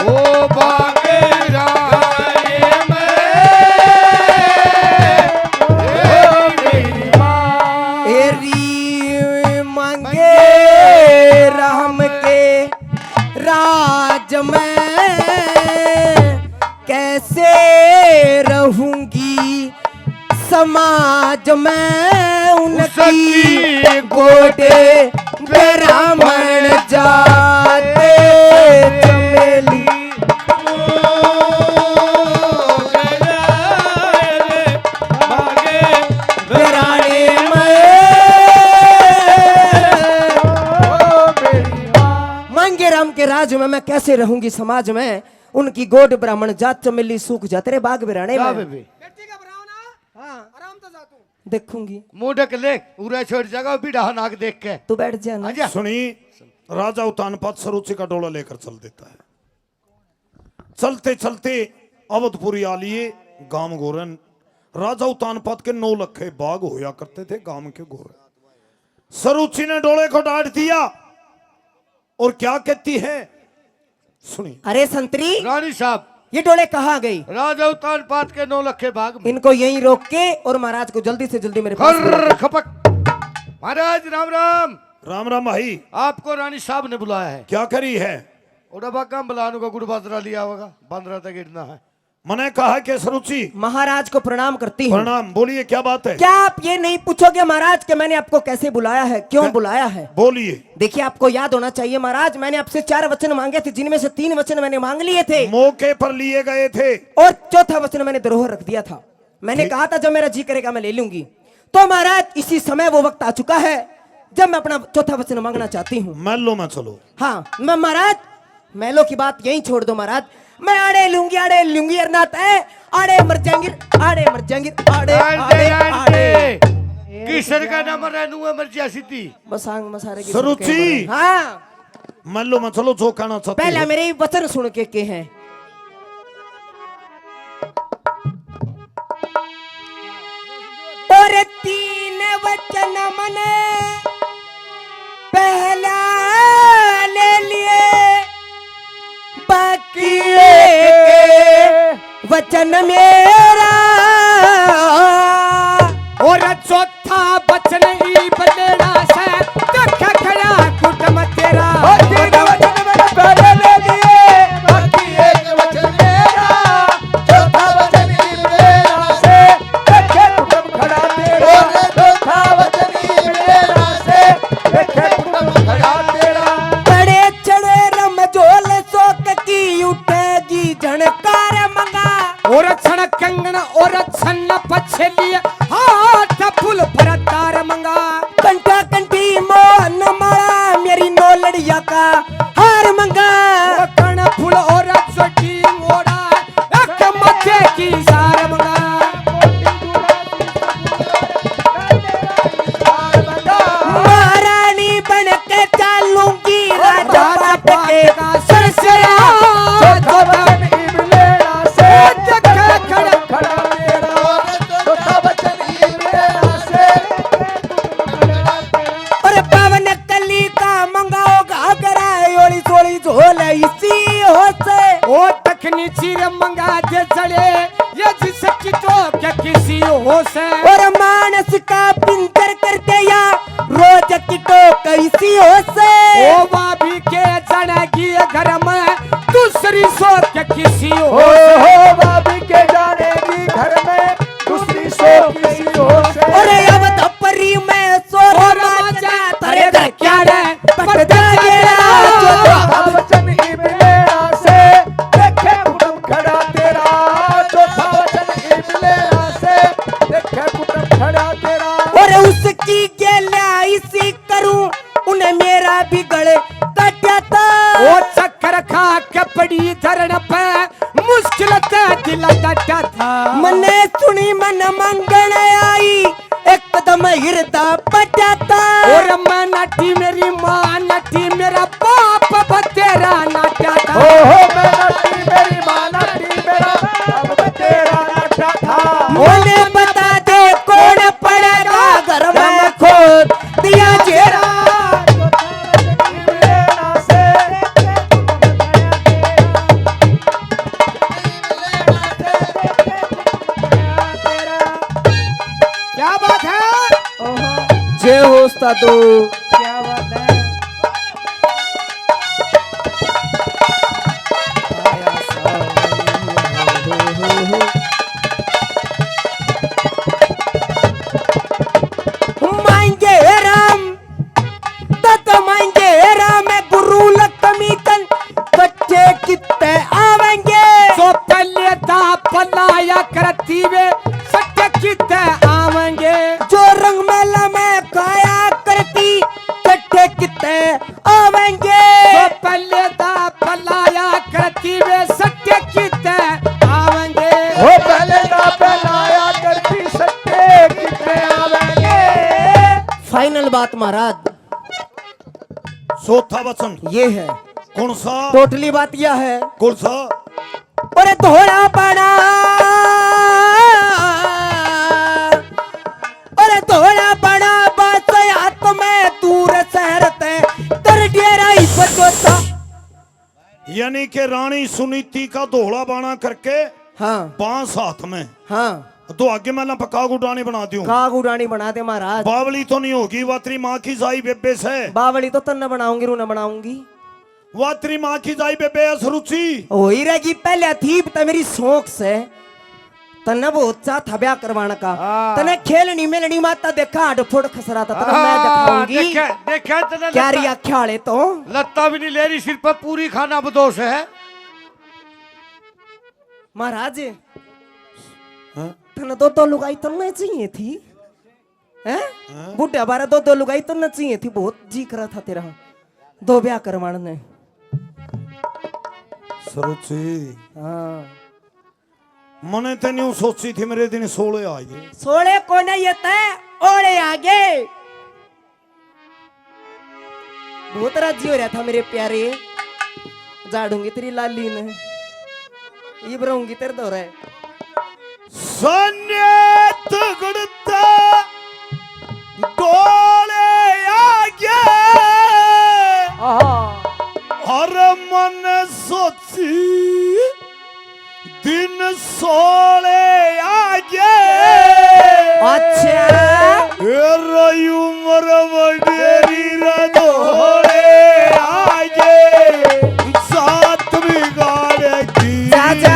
एरी मांगे राम के राज में कैसे रहूंगी समाज में उनकी गोडे ब्राह्मण जाते चमेली घराने मांगे राम के राज में मैं कैसे रहूंगी समाज में उनकी गोड ब्राह्मण जात चमेली सूख जाते रे बाग बिराने में बेटी का बनाओ ना। हाँ आराम तो जा तू। देखूंगी मुंडक ले पूरा छोड़ जाएगा बिड़ा नाक देख के तू बैठ जा ना। आजा सुनी राजा उत्तानपाद सरुचि का डोला लेकर चल देता है। चलते चलते अवधपुरी आ लिए गांव गोरन। राजा उत्तानपाद के 9 लखे बाग होया करते थे गांव के गोरन। सरुचि ने डोले को डांट दिया और क्या कहती है सुनी। अरे संतरी रानी साहब ये डोले कहाँ गई? राजा उत्तानपाद के 9 लखे भाग में इनको यहीं रोक के और महाराज को जल्दी से जल्दी मेरे पास बुलाओ। खर खपक महाराज राम राम। राम राम भाई। आपको रानी साहब ने बुलाया है। क्या करी है? ओडा बागा बुलाने को गुड़ बाजरा लिया होगा बांद्रा तक गिरना है। मैंने कहा कि सरुचि महाराज को प्रणाम करती हूँ। प्रणाम। बोलिए क्या बात है? क्या आप ये नहीं पूछोगे महाराज कि मैंने आपको कैसे बुलाया है, क्यों बुलाया है? बोलिए। देखिए आपको याद होना चाहिए महाराज, मैंने आपसे 4 वचन मांगे थे जिनमें से 3 वचन मैंने मांग लिए थे मौके पर लिए गए थे और चौथा वचन मैंने धरोहर रख दिया था। मैंने कहा था जब मेरा जी करेगा मैं ले लूंगी। तो महाराज इसी समय वो वक्त आ चुका है जब मैं अपना चौथा वचन मांगना चाहती हूँ। महलों में चलो। हाँ मैं महाराज महलों की बात यहीं छोड़ दो महाराज। मैं आड़े लूंगी अरनाथ है आड़े मर जाएंगे आड़े आड़े आड़े आड़े किसर का नाम रहनु है मर्जिया सिद्धि बसांग मसारे की सरुचि। हाँ महलों में चलो जो कहना चाहते पहले हो। मेरे वचन सुन के हैं। और 3 वचन मने पहला ले लिए बाकी वचन मेरा और चौथा बचन ही बदलेना से देखा खड़ा कुटम तेरा। तीन वचन मैंने पहले ले लिए बाकी एक वचन मेरा चौथा वचन ही मेरा से देखे कुटुंब खड़ा तेरा चौथा वचन ही मेरा से देखे कुटुंब खड़ा तेरा। बड़े चढ़े रमझोल सोक की उठेगी झणकार मंगा और छण कंगन और छन्न पछलिए हाथ फूल भरतार मंगा। कंठा कंठी मोहन माला मेरी नौलड़िया का हार मंगा। कण फूल और छोटी मोड़ा एक मथे की सार मंगा। महारानी बन के चालूंगी राजपाट के सरसरा। चौथा वचन ही मेरा से देखे खड़ा खड़ा तेरा चौथा वचन ही मेरा से और पावन कली का मंगाओ घाघरा ओली सोली झोल इसी हो से। ओ तखनी चीर मंगा जे चढ़े ये जिसकी तो क्या किसी हो से। और मानस का पिंजर कर दिया रोज की तो कैसी हो से। ओ भाभी के जनेगी घर में दूसरी सोच के किसी हो हो भाभी के जानेगी घर में दूसरी सो किसी हो से। और अवध परी में सी करूं उन्हें मेरा बिगड़ कटा था। ओ चक्कर खा के पड़ी धरण पे मुश्किल ते दिल डटा था। मने सुनी मन मंगण आई एकदम हृदय पटा था। और मैं नटी मेरी माँ नटी मेरा बाप बतेरा नाटा था। ओहो मैं नटी मेरी माँ नटी मेरा अब तेरा नशा था। उन्हें बता दे कौन पड़ेगा घर में खोद दिया जेरा। क्या बात है? जय हो उस्तादो। क्या बात है। मांगे राम तत मांगे राम गुरु लक्ष्मी कन बच्चे कितने आवेंगे। तो पहले था पलाया करती वे सत्य कितने आवेंगे। जो रंग मेला में खाया करती कट्ठे कितने आवेंगे। तो पहले था पलाया करती वे सत्य कितने आवेंगे। वो पहले ना पहलाया करती सत्य कितने आवेंगे। फाइनल बात महाराज चौथा वचन ये है, कौन सा? टोटली बात यह है। कौन सा? और धोड़ा बड़ा और धोड़ा बड़ा बात हाथ में दूर शहर ते कर डेरा ही बचोता। यानी कि रानी सुनीति का दोहड़ा बाणा करके हाँ बांस हाथ में, हाँ तो आगे मैं पका गुडानी बना दूं। काग उड़ानी बना दे महाराज। बावली तो नहीं होगी, वात्री माँ की जाई बेबे से। बावली तो तन्ना बनाऊंगी रू न बनाऊंगी। वात्री माँ की जाई बेबे असरुचि हो ही रहेगी पहले थी तो मेरी शौक से तन्ना बहुत चा था ब्याह करवाने का। तने खेलनी मेलनी माता देखा अडफोड़ खसरा था तना मैं दिखाऊंगी। देखा तना क्या रिया ख्याले तो लत्ता भी नहीं ले रही, सिर पर पूरी खाना बदोश है। महाराज हाँ? तने दो लुगाई तो न चाहिए थी हैं? बुढ़ा बारा दो लुगाई तो न चाहिए थी। बहुत जी करा था तेरा दो ब्याह करवाने। सरुचि हाँ मने ते न्यू सोची थी मेरे दिन 16 आए। सोले को नहीं ये तय ओले आगे बहुत राजी हो रहा था मेरे प्यारे। झाड़ूंगी तेरी लाली ने ये बराऊंगी तेरे दौरे। सन्यत गुड़ता डोले आगे हर मन सोची दिन 16 आगे। अच्छा रही उम्र वडेरी रदोले आगे साथ बिगाड़ की चाचा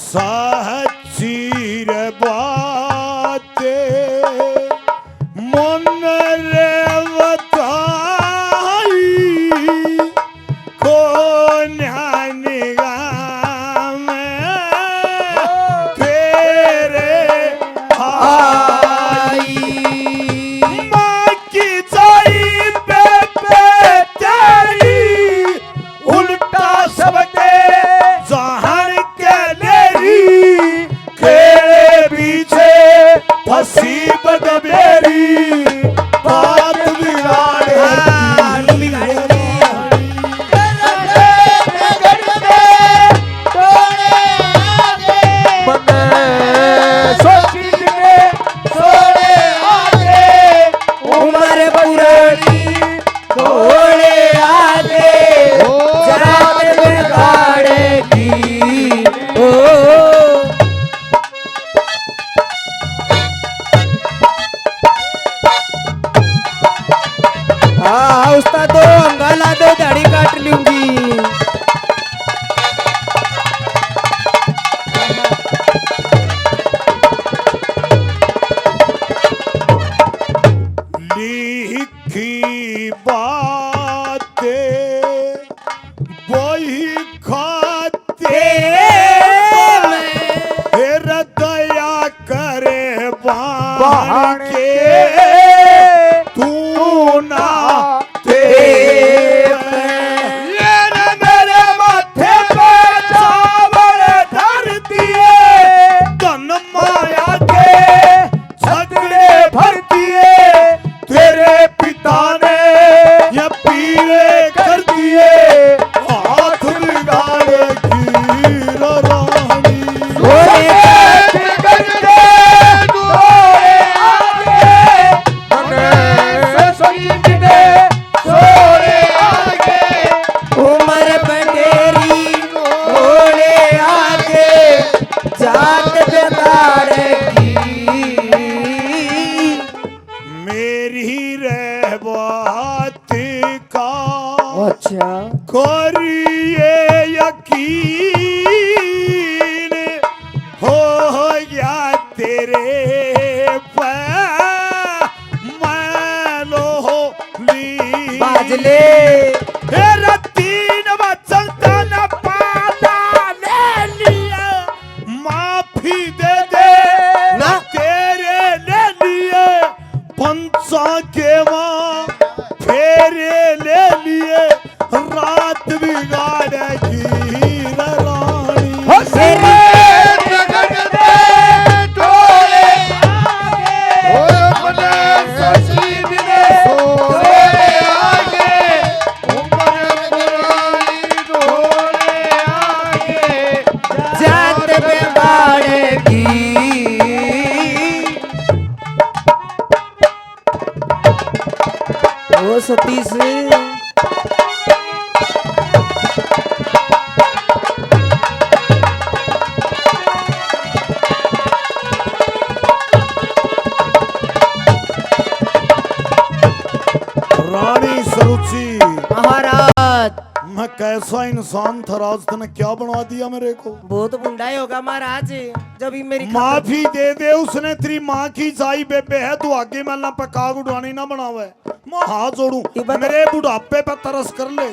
साचीर बाते मन रे बताई को में तेरे आई माँ की जाई पे तेरी उल्टा सबके जहर के लेरी दया करे बाण के तू ना ये न मेरे माथे पे चावल धर दिए, धन माया के छतरे भर दिए, तेरे पिता ने ये पीरे कर दिए, हाथ बिगाड़े की रानी। उमर बटेरी घोड़े आगे जात बेदार की। मेरी रहबात का अच्छा करिए यकीन हो गया तेरे पर मैं लोली बाजले तेरा 3 वचन तन पाला ले लिया, माफी दे दे ना। तेरे ले लिए पंचा के माँ फेरे ले लिए, रात बिगाड़ेगी रानी। जात बेदार ओ सतीश रानी सरुचि, महाराज मैं कैसा इंसान था, राज तूने क्या बनवा दिया मेरे को। बहुत बुंडाई होगा महाराज जब ही मेरी माफी दे दे, उसने तेरी माँ की जाई बेबे है, तू आगे मैं पका उड़ानी ना बनावे। मैं हाथ जोड़ू, ये बता- मेरे बुढ़ापे पे तरस कर ले।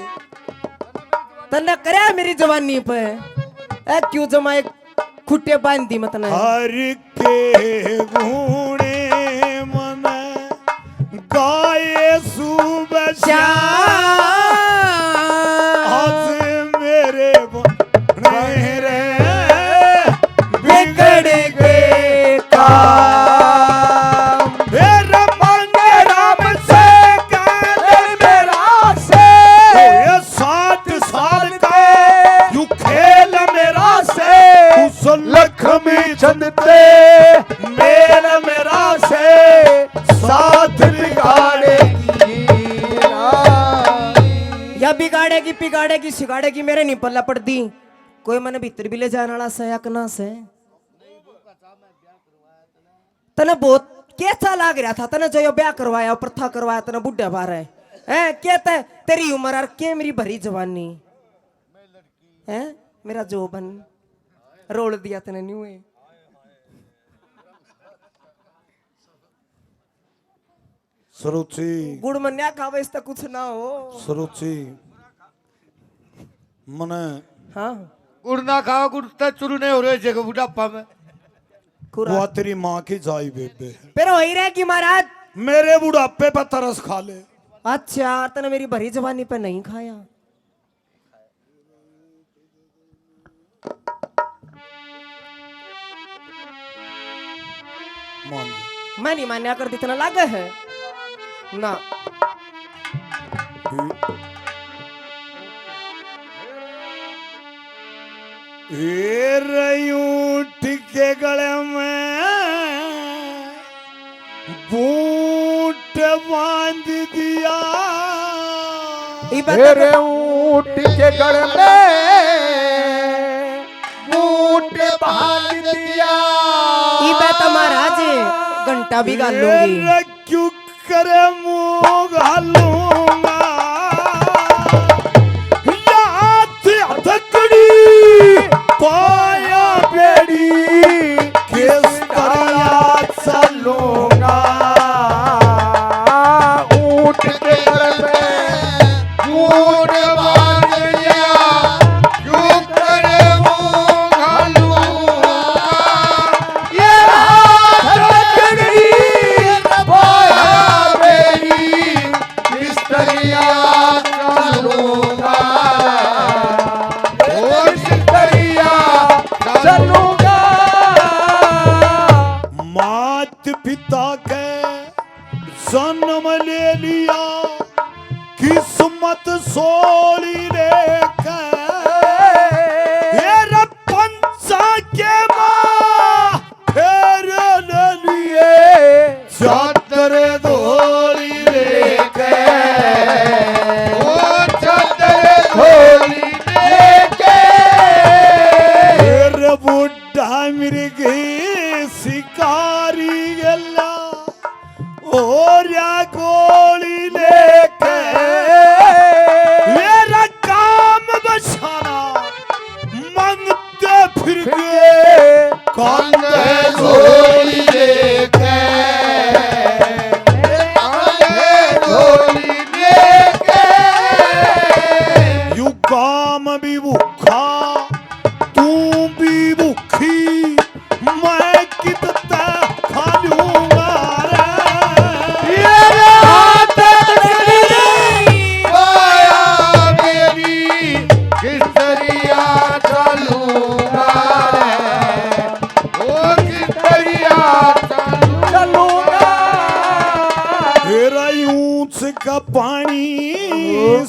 तन्ने करे मेरी जवानी पे ए क्यों जमाए खुट्टे बांध दी मत ना। हर के गुणे मन गाए सुबह आज मेरे मेरे बिगड़ गए काम। मेरा मन राम से गाजर मेरा से, ये 60 साल का यू खेल मेरा से, उस लक्ष्मी चंदते मेरा मेरा से साथ बिगाड़ेगी या बिगाड़ेगी पिगाड़ेगी सिगाड़ेगी मेरे नहीं पल्ला पड़ दी। कोई मन भीतर भी ले जाने वाला से या कना से तने बहुत कैसा लाग रहा था, तने जो यो ब्याह करवाया प्रथा करवाया तने बुढ़ा बार है कहता है तेरी उम्र और के मेरी भरी जवानी है, मेरा जोबन रोल दिया तने नहीं हुए। सरुचि, गुड़ मन्या खावे इस तक कुछ ना हो। सरुचि मने हाँ गुड़ ना खाओ, गुड़ तो चुरू नहीं हो रहे जगह बुढ़ापा में। वो तेरी माँ की जाई बेबे, फिर वही रहे कि महाराज मेरे बुढ़ापे पर तरस खा ले। अच्छा तने मेरी भरी जवानी पे नहीं खाया। मान ले। मैं नहीं मान्या कर इतना लागे है ना। ए रयूठ के गले में बूट बांध दिया, ई बता मेरे ऊंट के गड़ में बूट बांध दिया। ई बता महाराज घंटा भी गाल लूंगी। ए क्यों करे मुंह घालूंगा, याद हथकड़ी पाया बेड़ी किस तरह चलूंगा। ऊंट के गड़ में बूट बांध दिया, क्यों करे ये बुढ़ा मिर्ग शिकारी गला और या गोली लेके मेरा काम बचाना मंगते फिर गए कांदे झोली लेके झोली लेके यू काम भी भूखा तू भी भूखी मैं कितना खा लूंगा पाया मेरी किसरिया चलूंगा ओ किसरिया चलूंगा तेरा ऊंच का पानी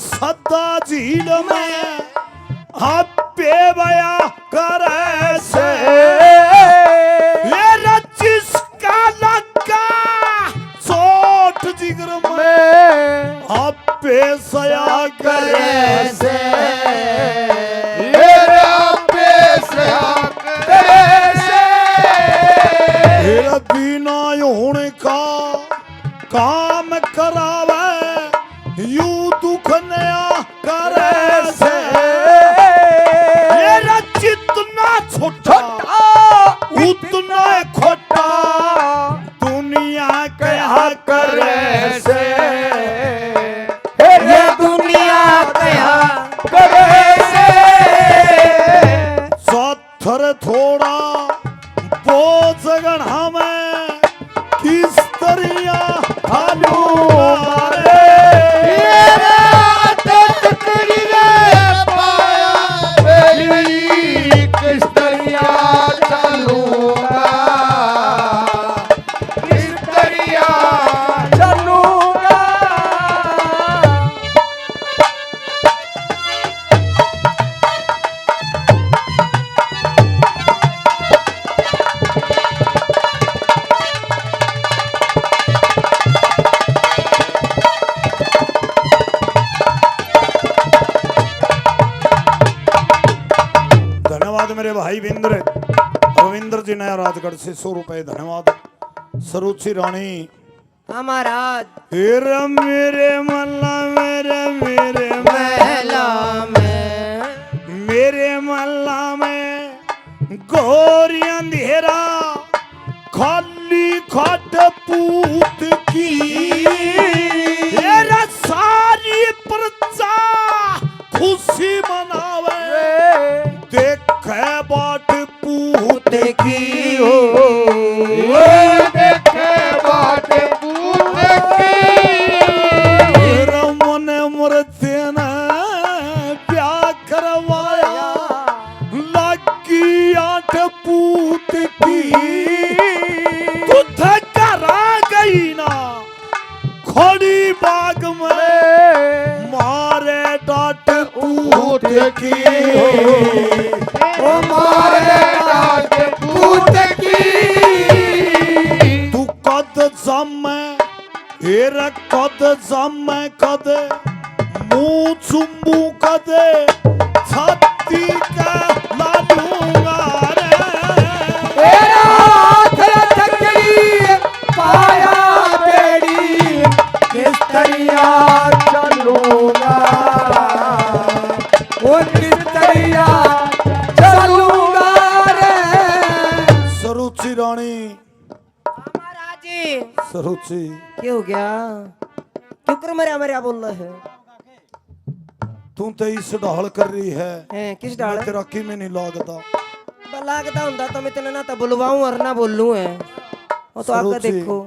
सदा झील में आपे बया करे से मेरा जिसका लगा चोट जिगर में आपे सया करे से मेरा पैसा करे से मेरा बिना होने का काम करावे यू दुख नया करे से मेरा जितना छोटा उतना खोटा दुनिया कहा करे से ये दुनिया कया करे से साथर थोड़ा बोझ गढ़ा में किस तरिया खालू धन्यवाद मेरे भाई रविंद्र जी नया राजगढ़ से 100 रुपए धन्यवाद। सरुचि रानी महाराज हेरा मेरे मल्ला मेरे महला में मेरे मल्ला में घोर अंधेरा खाली खाट पूत की हेरा सारी प्रजा खुशी मनावे देखे बाट पूत की देखे बाटे पूरे रमन मरते न प्यार करवाया लगी 8 पूत की तू करा गई ना खड़ी बाग में मारे डाट पूत की ओ मारे डाटे पूत की तू कद जम हेर कद जम कद मुंह चुम्बू कद छाती का लालूंगा तेरा हाथ लटकड़ी पाया बेड़ी किस तरिया चलूंगा वो किस तरिया चलूंगा रे। सरुचि रानी महाराज जी सरुचि क्या हो गया क्यों कर मरिया मरिया बोल रहे है तू तो इस ढाल कर रही है हैं किस डाल मैं तेरा की में नहीं लागता लागता ਹੁੰਦਾ तो मैं इतना ना तो बुलवाऊं और ना बोलूं है वो तो आगे सरोजी। देखो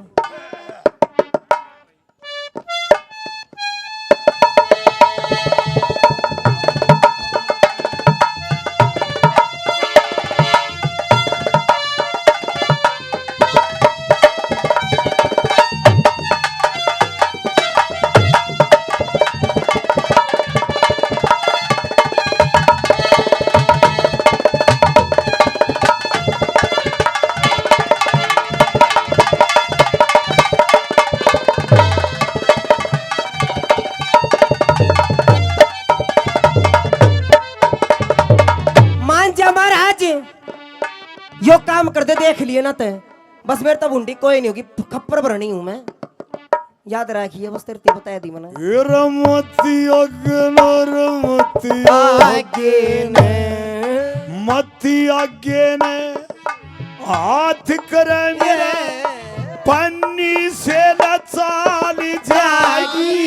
यो काम कर दे देख लिए ना ते बस मेरे तो बुंडी कोई नहीं होगी खप्पर भरनी हूं मैं याद रखिए बस तेरे ते बता दी मैंने रमती अगन रमती आगे ने मती आगे ने हाथ करेंगे पन्नी से चाल जागी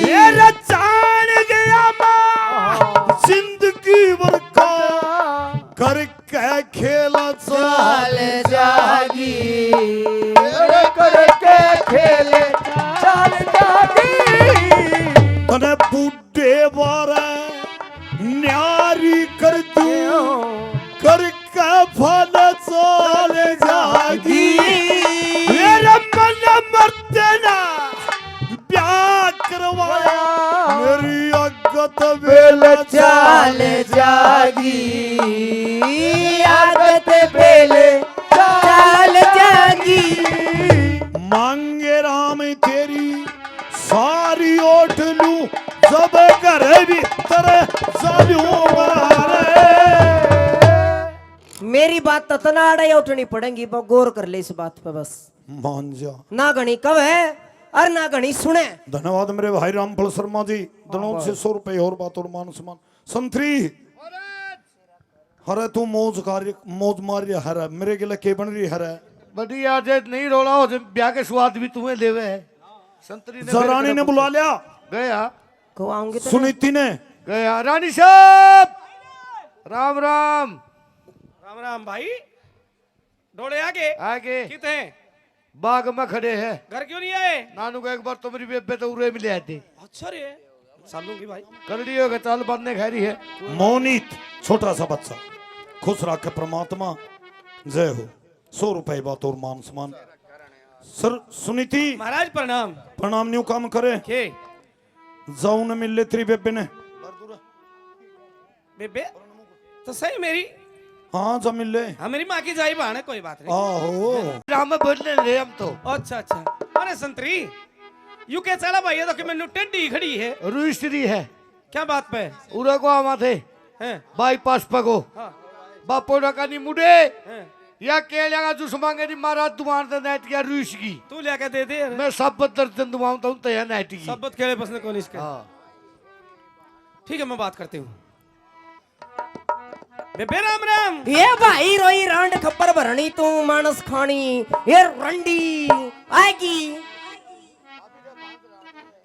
तेरा जान गया मां जिंदगी भर का कर के खेला चाल जागी करके खेले चाल जागी तने बूढ़े बारे न्यारी कर दूं करके फल चाल जागी मेरा मन मरते ना ब्याह करवाया मेरी अगत बेल चाल जागी आदत बेले चाल जागी मांगे राम तेरी सारी ओठ लू जब घर भीतर मेरी बात तो तना अड़ाई उठनी पड़ेगी पर गौर कर ले इस बात पे बस मान जा ना घनी कब है और ना घनी सुने धन्यवाद मेरे भाई रामफल शर्मा जी दनोद से 100 रुपए और बात और मान सम्मान संतरी हरे तू मौज मार रही हरे मेरे के लिए के बन रही हरे बढ़िया आज नहीं रोला हो ब्याह के स्वाद भी तुम्हें देवे है संतरी ने रानी ने बुला लिया गया को आऊंगी तो सुनीति ने गया रानी साहब राम राम राम राम भाई डोले आगे आगे कितने बाग में खड़े हैं घर क्यों नहीं आए नानू को एक बार तो मेरी बेबे तो उरे मिले आते अच्छा रे सालूंगी भाई करड़ी होगा चाल बांधने खा रही है मोनित छोटा सा बच्चा खुश रखे परमात्मा जय हो 100 रुपए बात और मान सम्मान सर सुनीति महाराज प्रणाम प्रणाम न्यू काम करे के जाऊ न मिल ले तेरी बेबे ने बेबे तो सही मेरी हाँ जा मिल ले हाँ मेरी माँ की जाई बहन है कोई बात नहीं आहो राम में बोलने रहे हम तो अच्छा अच्छा अरे संतरी यू के चला भाई ये तो कि मैंने टेंडी खड़ी है रुईस्त्री है क्या बात पे उरा को आवा थे हैं बाईपास पगो हाँ बापो का नहीं मुड़े हैं या के लगा जो समांगे नहीं मारा दुआन तो नाइट किया रुईस की तू लेके दे दे मैं सब दर्जन दुआऊं तो तैयार नाइट की सब खेले बसने को नहीं हाँ ठीक है मैं बात करती हूँ बेबे राम राम ये भाई रोई रांड खप्पर भरनी तू मानस खानी ये रंडी आएगी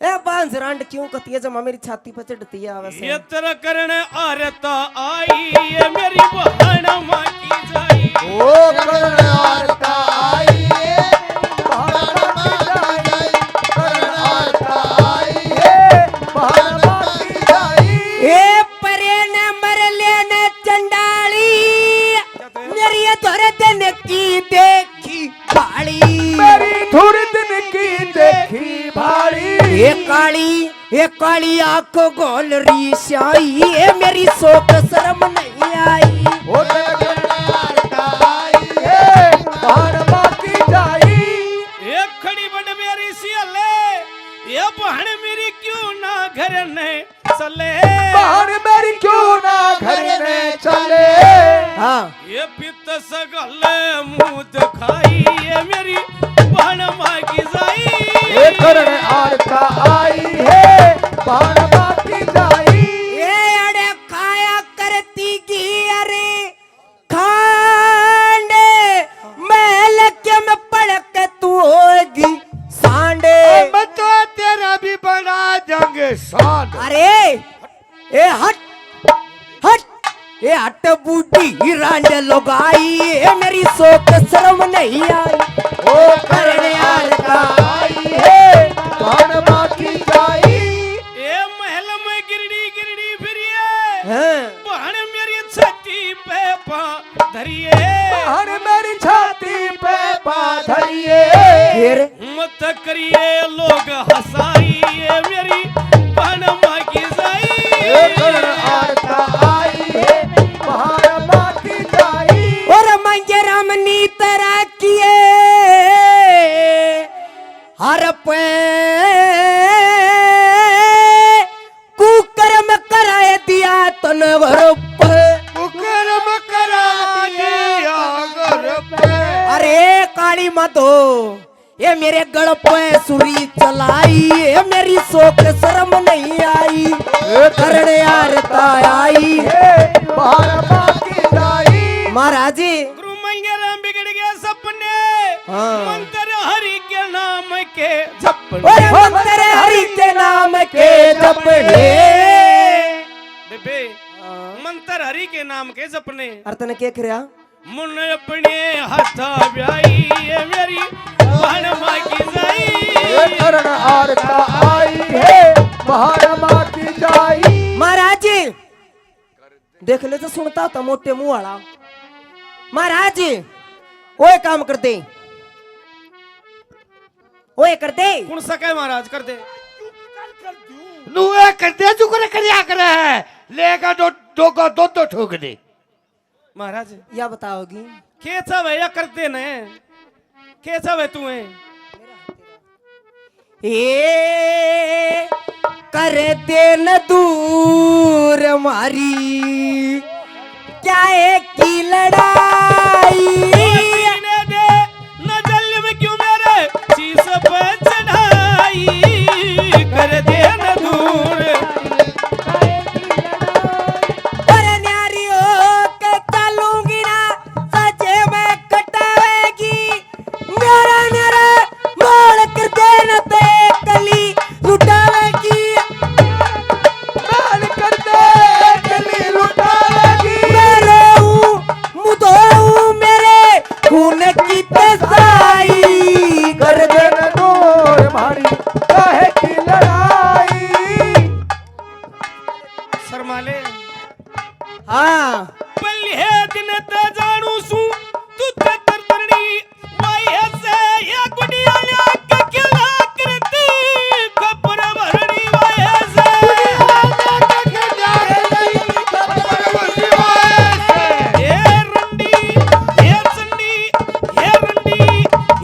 ए बांस रांड क्यों कती है जमा मेरी छाती पे चढ़ती है वैसे ये तेरा करण आरता आई ये मेरी बहन माँ की जाई ओ करण आरता आई है भानमा की जाई करण आरता आई है भानमा की जाई ए परे ने मर लेने चंडाली मेरी ये थोड़े दिन की देखी भाड़ी मेरी थोड़े दिन की देखी भाड़ी ये काली आंख गोल री स्याई ये मेरी शोक शर्म नहीं आई ओ करण आरता आई है भानमा की जाई एक खड़ी बड़ मेरी सियाले ये बहन मेरी क्यों ना घर ने चले बाहर मेरी क्यों ना घर में चले हाँ ये पित्त सगल मुंह दिखाई ये मेरी बहन माँ की जाई ये करण आरता आई है भानमा की जाई ये अड़े खाया करती की अरे खांडे महल के में पड़ के तू होगी सांडे मैं तो तेरा भी बना जाएंगे साथ अरे ए हट हट ये हट बूढ़ी रांड लोगाई ये मेरी शोक शर्म नहीं आई ओ करण आरता आई है भानमा की जाई ये महल में गिरडी गिरडी फिरिए हाँ। बहन मेरी छाती पे पा धरिए बाहर मेरी छाती पे पाधरिए फिर मत करिए लोग हंसाइए मेरी बहन माँ की ये करण जाई आरता आई है भानमा की जाई और मंगे रामनी तरह किए हर पे कुकर्म कराए दिया तन भर पे कुकर्म करा दिया काली माधो ये मेरे गल पे सुरी चलाई, ये मेरी शोक शर्म नहीं आई, करने आरता आई बारमा की दाई। महाराज जी। गुरु मंगेरा बिगड़ गए सपने, हाँ। मंत्र हरि के नाम के जपने। ओए मंत्र हरि के नाम के जपने। बेबे मंत्र हरि के नाम के जपने। अर्थ ने क्या किया? मुन अपने हाथा ब्याई, ये मेरी बहन माँ की जाई। ये करण आरता आई है बारमा की दाई। महाराज जी देख ले तो सुनता था मोटे मुंह वाला। महाराज जी ओए काम कर दे, ओए कर दे। कौन सके महाराज कर दे। नुए करते जो करे करिया करे है, लेगा दो का दो ठोक दे। महाराज या बताओगी? कैसा भैया करते न, कैसा वे तू है? ए कर दे न दूर मारी, क्या है की लड़ाई? जीने दे न जल में क्यों मेरे शीश पे चढ़ाई, कर दे न दूर। अरे न्यारी हो के चलूंगी ना, सचे में कटावेगी, मेरा मेरा मोड़ कर देना ते कली लुटावेगी, माल कर दे गली लुटाएगी। मेरे हूँ मुदो हूँ मेरे खून की तेजाई, कर दे न दूर मारी काहे की लड़ाई। शर्माले हाँ पल्ले दिन ते जानू सू तू ते तरतरनी वाई है से ये गुड़िया लाके खिला करती खबर भरनी वाई है से। ये रंडी ये चंडी ये रंडी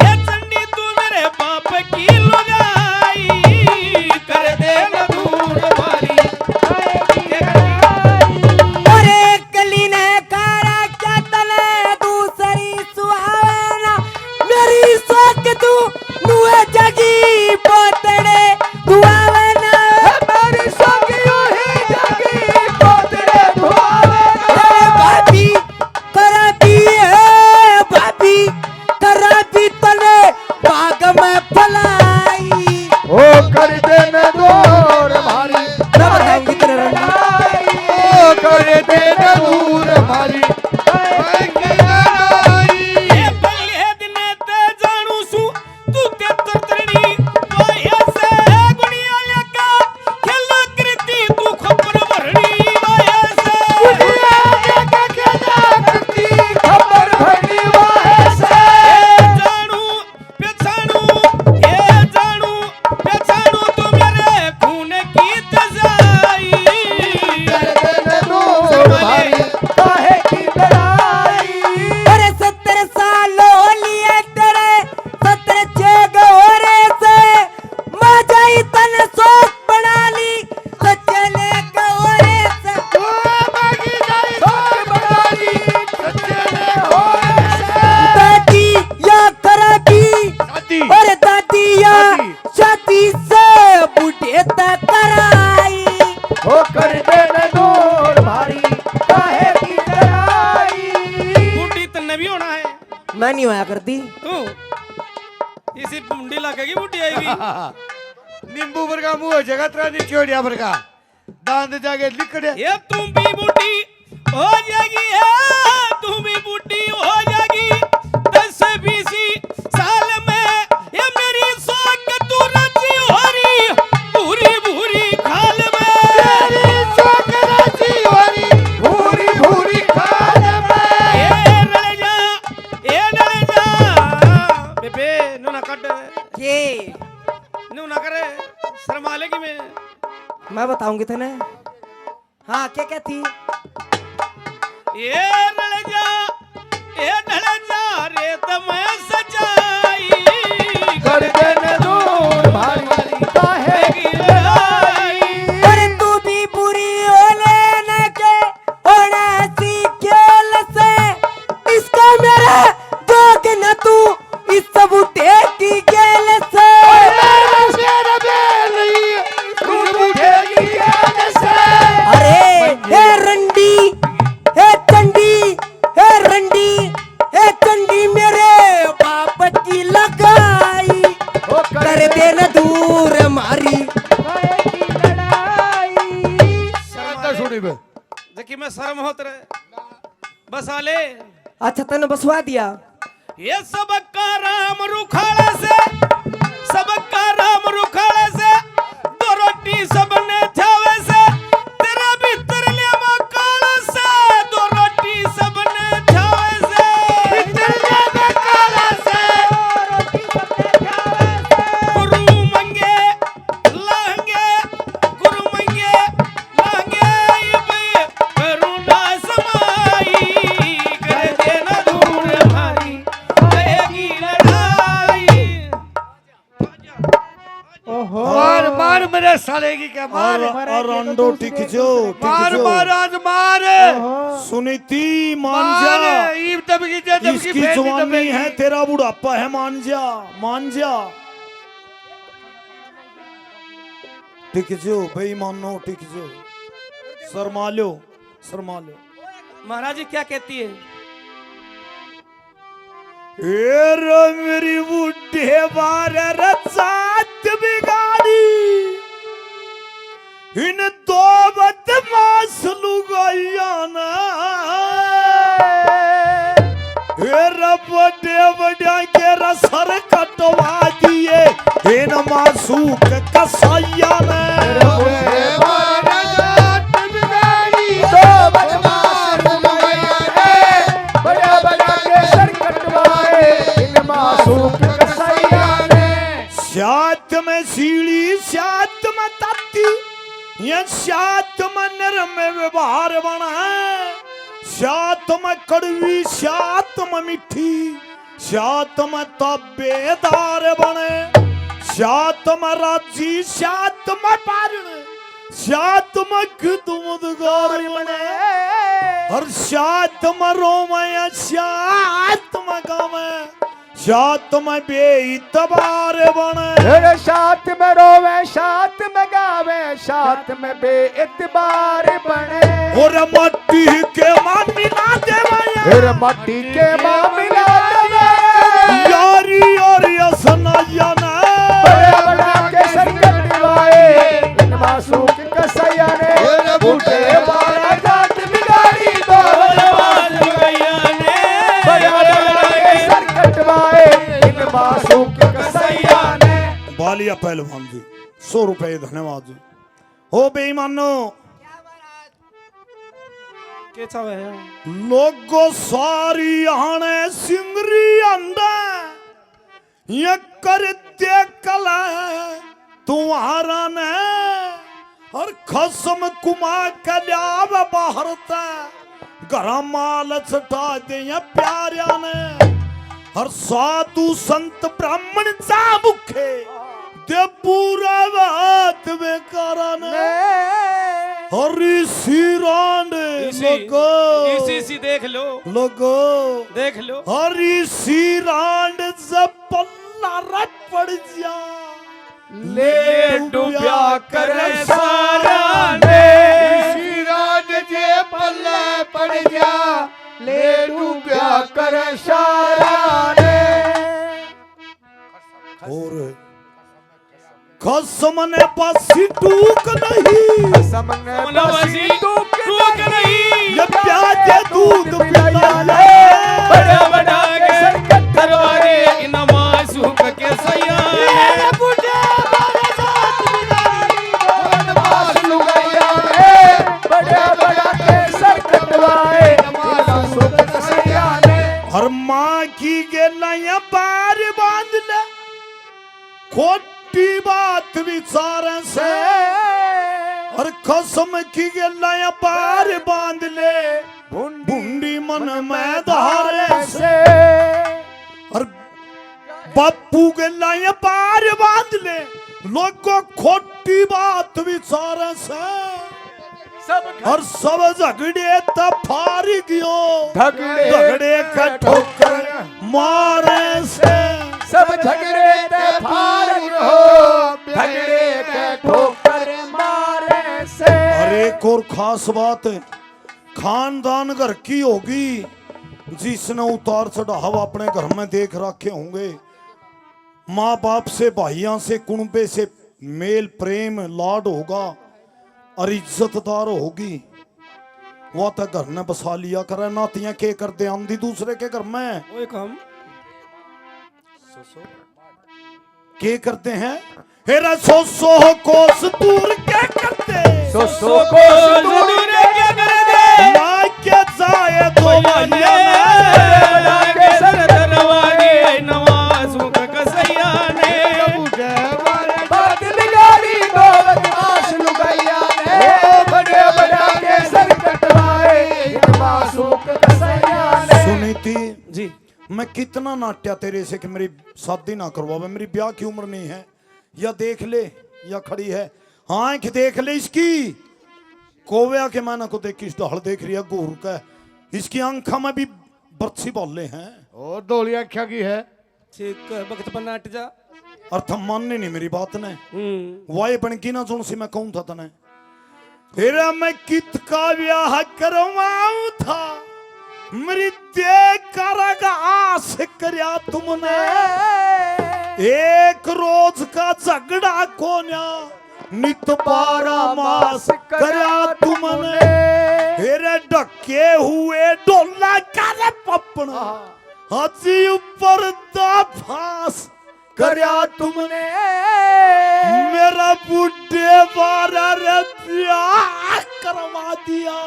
ये चंडी तू मेरे बाप की लुगाई, कर दे न दूर मारी। अरे कली ने कारा क्या तले दूसरी सुहावना, मेरी सोक तू मुए जगी पोतड़े दुआवना। मेरी सखियों ही जगी पोतड़े धुआवेना। अरे भाभी करा दिए, भाभी करा दी तले बाग में फलाई। ओ कर दे न दूर मारी मैं बताऊंगी तेरे रंडी। ओ कर दे न दूर मारी ये पल्ले दिन ते जानू सू तू ते तरतरनी वाई है से गुड़िया लाके खिला करती तू खबर भरनी वाई है से। खबर भरनी वाहे से। ये जानू पेछाणू तू मेरे खून की तजाई, कर दे न दूर मारी काहे की लड़ाई। अरे 70 साल हो लिए तेरे 70 चेग होरे से, मैं जाई तन शौक बना ली सच्चे ले होरे से। दादी या कराबी, अरे दादी या शादी से बूढ़े तक कराई। ओ कर दे न दूर मारी काहे की लड़ाई। बूढ़ी तन्ने भी होना है मैं नहीं होया करती। तू इसी बूढ़ी लगेगी बूढ़ी आएगी। नींबू बरगा मुंह जगत रानी चोड़िया बरगा दांत जाके लिकड़े। ये तुम भी बूढ़ी हो जाएगी है, तुम भी बूढ़ी हो जाएगी 10-20 साल में, ये मेरी सोच तू रची हो रही पूरी पूरी खाल में। भूरी भूरी खाल में। ये नल जा बेबे नो ना कट ये नो ना करे शर्मा लेगी मैं बताऊंगी तेने। हाँ क्या क्या थी? ये नल जा रे मैं सजाई, कर दे न दूर मारी काहे की लड़ाई। अरे तू भी बुरी हो लेने के होना सी खेल से, इसका मेरा जोग न तू अच्छा तने बसवा दिया। ये सबका राम रुखाड़े से, सबका राम रुखाड़े से, दो रोटी सबने छावे से, तेरा भीतर ले मकान से, दो रोटी सबने छावे से, भीतर ले मकान से, रोटी सबने छावे से, गुरु मंगे लांगे, गुरु मंगे लांगे, ये करुणा समाई, कर देना दूर हमारी रहेगी लड़ाई। ओहो मार मार मेरे साले की क्या मार और अंडो टिक जो मार मार आज मार सुनीति मान जा, मार ईब दबकी दे दबकी इसकी फेंक दी जवानी दबकी। है, तेरा बुढ़ापा है, मान जा मान जा। टिक जो बेईमानो, टिक जो, शर्मा लो शर्मा लो। महाराज जी क्या कहती है? रो मेरी बुढ़े बार रसात बिगाड़ी, इन दो बदमाश लुगाइया ना, बड़े बड़े के रसर कटवा दिए इन मासूक कसाइया ने। तो बदमाश लुगाइया ने बड़ा बड़ा के सर कटवाए इन मासूम कसाइया ने। सात में सीढ़ी सात में ताती, ये सात में नरम व्यवहार बना, सात में कड़वी सात में मीठी, सात में तबेदार बने, सात में राजी सात में पारण, सात में खुदमुदगार बने, हर सात में रोमया सात में गावे, सात में बेइतबार बने। तेरे साथ में रोवे साथ में गावे साथ में बेइतबार बने। और मट्टी के मां मिला देवया, फिर मट्टी के मामला यारी और यसनाया ना, बड़ा बड़ा के सर कटवाए इन मासूम कसाइया ने। बूढ़े बारा जात बिगाड़ी दो बदमाश लुगाइया ने, बड़ा बड़ा के सर कटवाए इन मासूम कसाइया ने। बालिया पहलवान जी 100 रुपए धन्यवाद जी। हो बेईमानो, के चावे है? लोगो सारी आने सिंगरी अंडा, ये करते कला तुम्हारा ने, और खसम कुमा कल्याव बाहरता, घरा माल छटा दे प्यारिया ने, हर साधु संत ब्राह्मण जा मुखे दे पूरा बात बेकारा ने, हरी सीरांड इसी देख लो, लोगो देख लो। हरी सीरांड जब पल्ला रट पड़ जा, ले डूब्या कर सारा ने। सिराज जे पल्ले पड़ जा ले डूब्या कर सारा ने। और कसम ने पासी टूक नहीं, समने मनोवासी टूक नहीं, ये प्याजे दूध पिलाया बड़ा बड़ा के सर कटवाए इन मासूम के सैया ने। बूढ़े बारे साथ बिगाड़ी बदमाश लुगाइया ने, बड़ा बड़ा के सर कटवाए मासूम कसाइया ने। हर माँ की गेलाया पार बांध ले, खोटी बात विचार से, और कसम की गेलाया पार बांध ले, भुंडी मन में धारे से, और बापू गेलाया पार बांध ले, लोगों खोटी बात विचार से, और सब झगड़े तफार गयो, झगड़े का ठोकर मारे से, सब झगड़े ते फार हो, झगड़े के ठोकर मारे से। और एक और खास बात है, खानदान घर की होगी, जिसने उतार चढ़ाव अपने घर में देख रखे होंगे, माँ बाप से भाइयों से कुनबे से मेल प्रेम लाड होगा और इज्जतदार होगी, वो तो घर ने बसा लिया करे, नातियां के कर दे आंधी दूसरे के घर में ओए कम के करते हैं। हेरा 100 कोस दूर के करते, सो को दूर क्या कर दे माँ के जाए तो ये के सर दरवाजे नवाजों का कसैया ने बादल गाड़ी दो बदमाश लुगाइया ने बड़े बड़ा के सर कटवाए इन मासूक कसैया ने। सुनी थी जी मैं कितना नाट्या तेरे से कि मेरी शादी ना करवावे, मेरी ब्याह की उम्र नहीं है, या देख ले या खड़ी है, हाँ कि देख ले इसकी कोव्या के मैंने को देख इस ढाल देख रही है घूर का, इसकी आंखा में भी बरछी बोले हैं और दौलिया क्या की है। ठीक वक्त पर नाट जा और थम मानने नहीं मेरी बात ने वाई बन की ना सुन सी मैं कहूं था तने। फिर मैं कित का ब्याह करवाऊं था मेरी देख आस करया तुमने, एक रोज का झगड़ा कोन्या नित 12 मास करया तुमने, हेरे ढके हुए डोला करे पपना हाथी ऊपर दा फांस करया तुमने, मेरा बुढ़े बारा रे ब्याह करवा दिया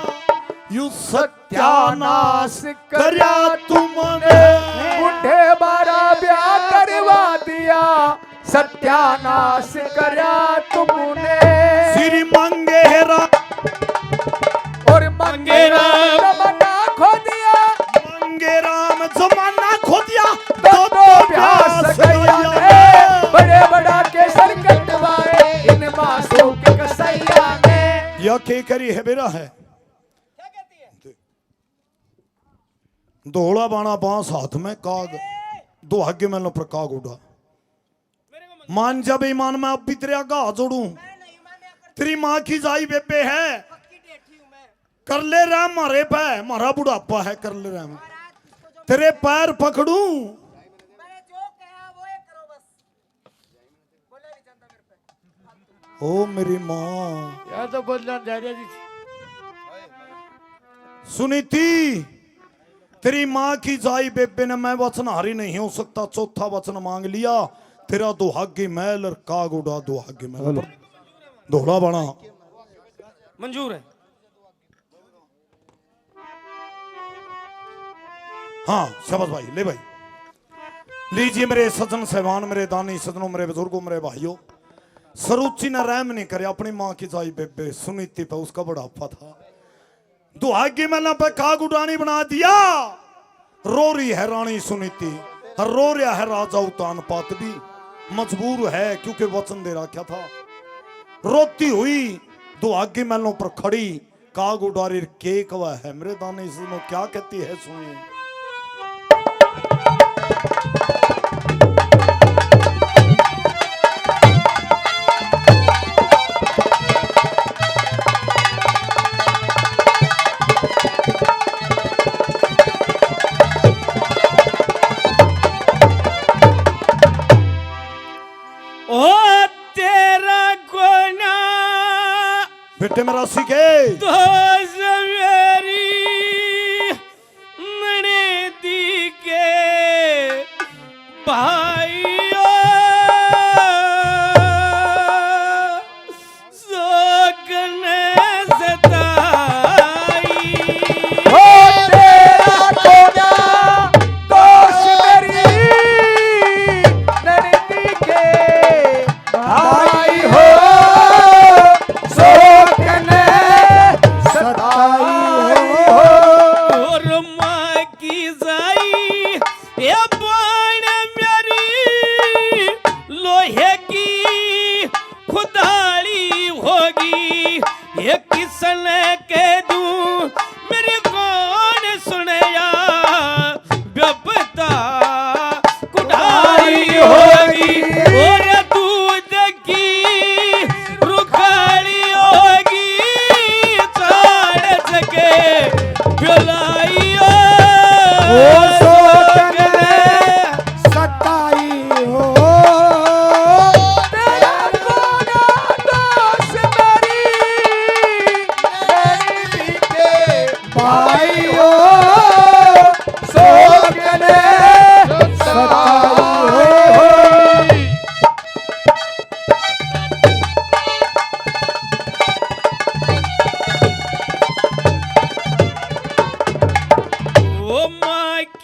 यू सत्यानाश करया तुमने, बुढ़े बारा ब्याह करवा दिया सत्यानाश करया तुमने। श्री मंगेरा और मंगेरा जमाना खो दिया, मंगेराम जमाना खो दिया दो प्यास गया ने बड़े बड़ा के सर कटवाए इन मासूक कसैया ने। यह के करी है बेरा है धोला बाणा बांस हाथ में काग दो आगे में लो पर काग उड़ा मान जब ईमान में अब भी तेरे आगा जोड़ू, तेरी माँ की जाई बेबे है कर ले रहा मारे पे मारा बुढ़ापा है कर ले रहा मैं तेरे पैर पकड़ू ओ मेरी माँ या तो बदला दादा जी सुनी थी तेरी माँ की जाई बेबे ने मैं वचन हारी नहीं हो सकता, चौथा वचन मांग लिया तेरा दुहागी मैल और काग उड़ा दुहागी मैल धोड़ा बना मंजूर है। हाँ शाबाश भाई ले भाई लीजिए मेरे सजन सहवान मेरे दानी सजनों मेरे बुजुर्गों मेरे भाइयों, सरुचि ने रहम नहीं करे अपनी माँ की जाई बेबे सुनीति पे उसका बुढ़ापा था, दुहागी मैला पे काग उड़ानी बना दिया, रो रही है रानी सुनीति और रो रहा है राजा उतान पात भी मजबूर है क्योंकि वचन दे रखा था, रोती हुई दुहागी मैलों पर खड़ी काग उड़ारी के कवा है मेरे दानी सुनो क्या कहती है सुनिए। बेटे मेरा सीखे दोस्त मेरी मने दी के भाइयों सोकने सताई हो तेरा कोना दोस्त मेरी नरती के भाई हो सोकने सताई हो। और माँ की जाई ये बाण मेरी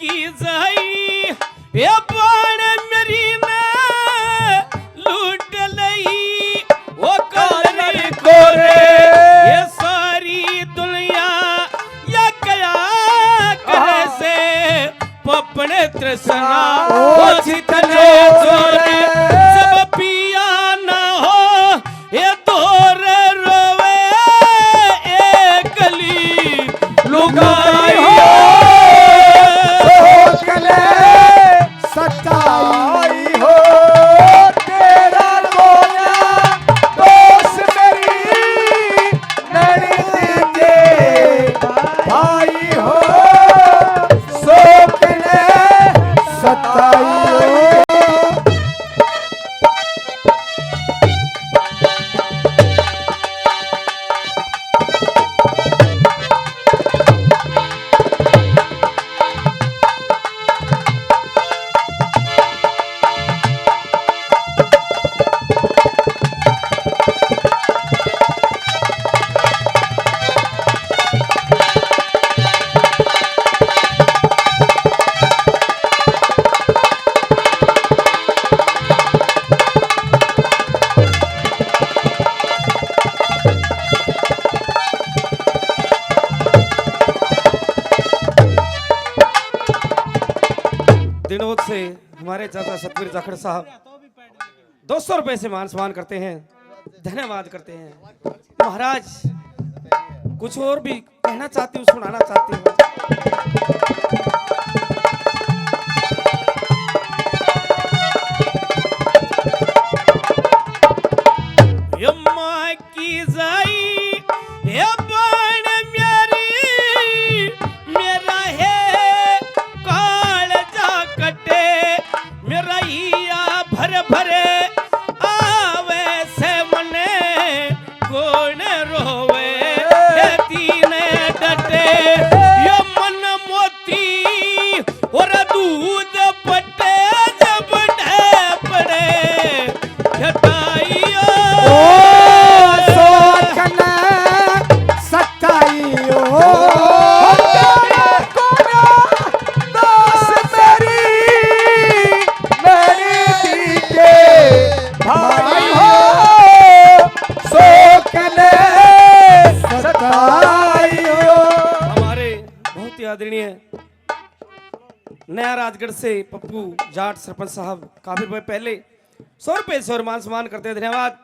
की जाई ये बाण मेरी ने लूट लई वो काली कोरे ये सारी दुनिया या कया करे से पपने तृष्णा ओ चितने छोरे सब पिया ना हो ये दूर रोवे एक गली लुगाई हो सोचले सच्चाई हो तेरा बोला दोस्त मेरी नैनी के भाई हो सोचले सच्चाई हो दिनों से हमारे चाचा सतवीर जाखड़ साहब 200 रुपए से मान सम्मान करते हैं, धन्यवाद करते हैं। महाराज कुछ और भी कहना चाहती हूँ, सुनाना चाहती हूँ। यम्मा की जाई ये बाण मेरी मेरा है काल जा कटे मेरा हिया भर भरे आवे से मने कौन रोवे ये तीने डटे ये मन मोती और दूध पटे जब ढे पड़े हटाइयो सोचले सच्चाई हो तेरा कोना दोस्त मेरी नैनी के भाई हो सोचले सच्चाई हो हमारे बहुत ही आदरणीय नया राजगढ़ से पप्पू जाट सरपंच साहब काफी रुपए पहले 100 रुपए से और मान सम्मान करते हैं, धन्यवाद।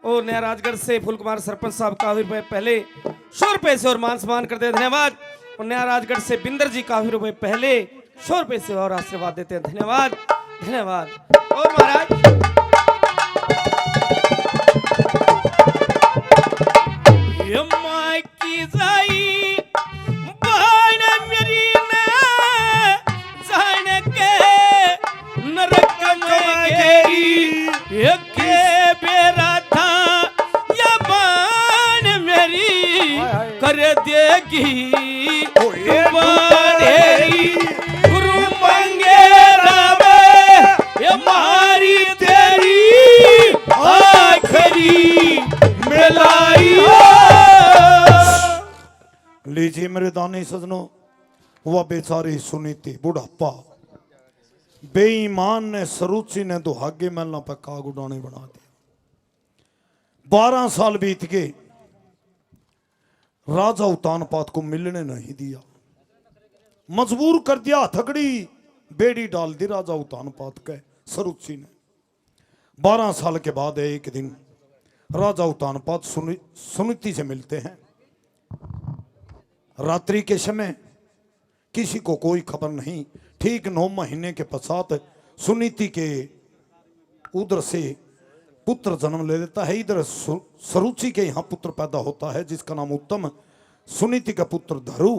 और नया राजगढ़ से फूल कुमार सरपंच साहब काफी रुपए पहले 100 रुपए से और मान सम्मान करते हैं, धन्यवाद। और नया राजगढ़ से बिंदर जी काफी रुपए पहले 100 रुपए से और आशीर्वाद देते हैं, धन्यवाद धन्यवाद। और महाराज ये माँ की जाई बाण मेरी ने जान के नरक में गेरी ये के बेरा था ये बाण मेरी कर देगी बाणेरी गुरु मंगेरा में ये मारी तेरी आखरी मिलाई लीजिए मेरे दानी सजनों, वह बेचारी सुनीति बुढ़ापा बेईमान ने सरुचि ने दुहागे महलों पर काग उड़ाने बना दिया। 12 साल बीत गए, राजा उतानपाद को मिलने नहीं दिया, मजबूर कर दिया, हथकड़ी बेड़ी डाल दी राजा उतानपाद के सरुचि ने। 12 साल के बाद एक दिन राजा उतानपाद सुनीति से मिलते हैं। रात्रि के समय किसी को कोई खबर नहीं। ठीक 9 महीने के पश्चात सुनीति के उधर से पुत्र जन्म ले लेता है। इधर सरुचि के यहाँ पुत्र पैदा होता है जिसका नाम उत्तम। सुनीति का पुत्र धरु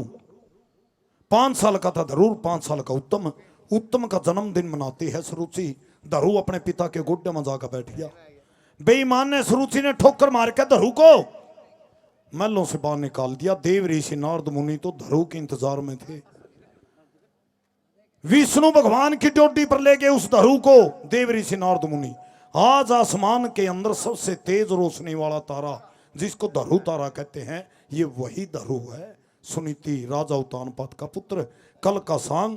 5 साल का था, धरुर 5 साल का उत्तम। उत्तम का जन्मदिन मनाती है सरुचि। धरु अपने पिता के गोड्डे में जाकर बैठ गया। बेईमान ने सरुचि ने ठोकर मार के धरु को महलों से बाहर निकाल दिया। देव ऋषि नारद मुनि तो धरु के इंतजार में थे। विष्णु भगवान की ड्यूटी पर ले गए उस धरु को देव ऋषि नारद मुनि। आज आसमान के अंदर सबसे तेज रोशनी वाला तारा जिसको धरु तारा कहते हैं, ये वही धरु है। सुनीति राजा उतानपाद का पुत्र। कल का सांग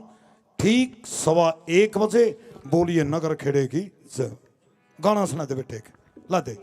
ठीक 1:15 बजे बोलिए नगर खेड़े की जय। गाना सुना दे बेटे ला दे।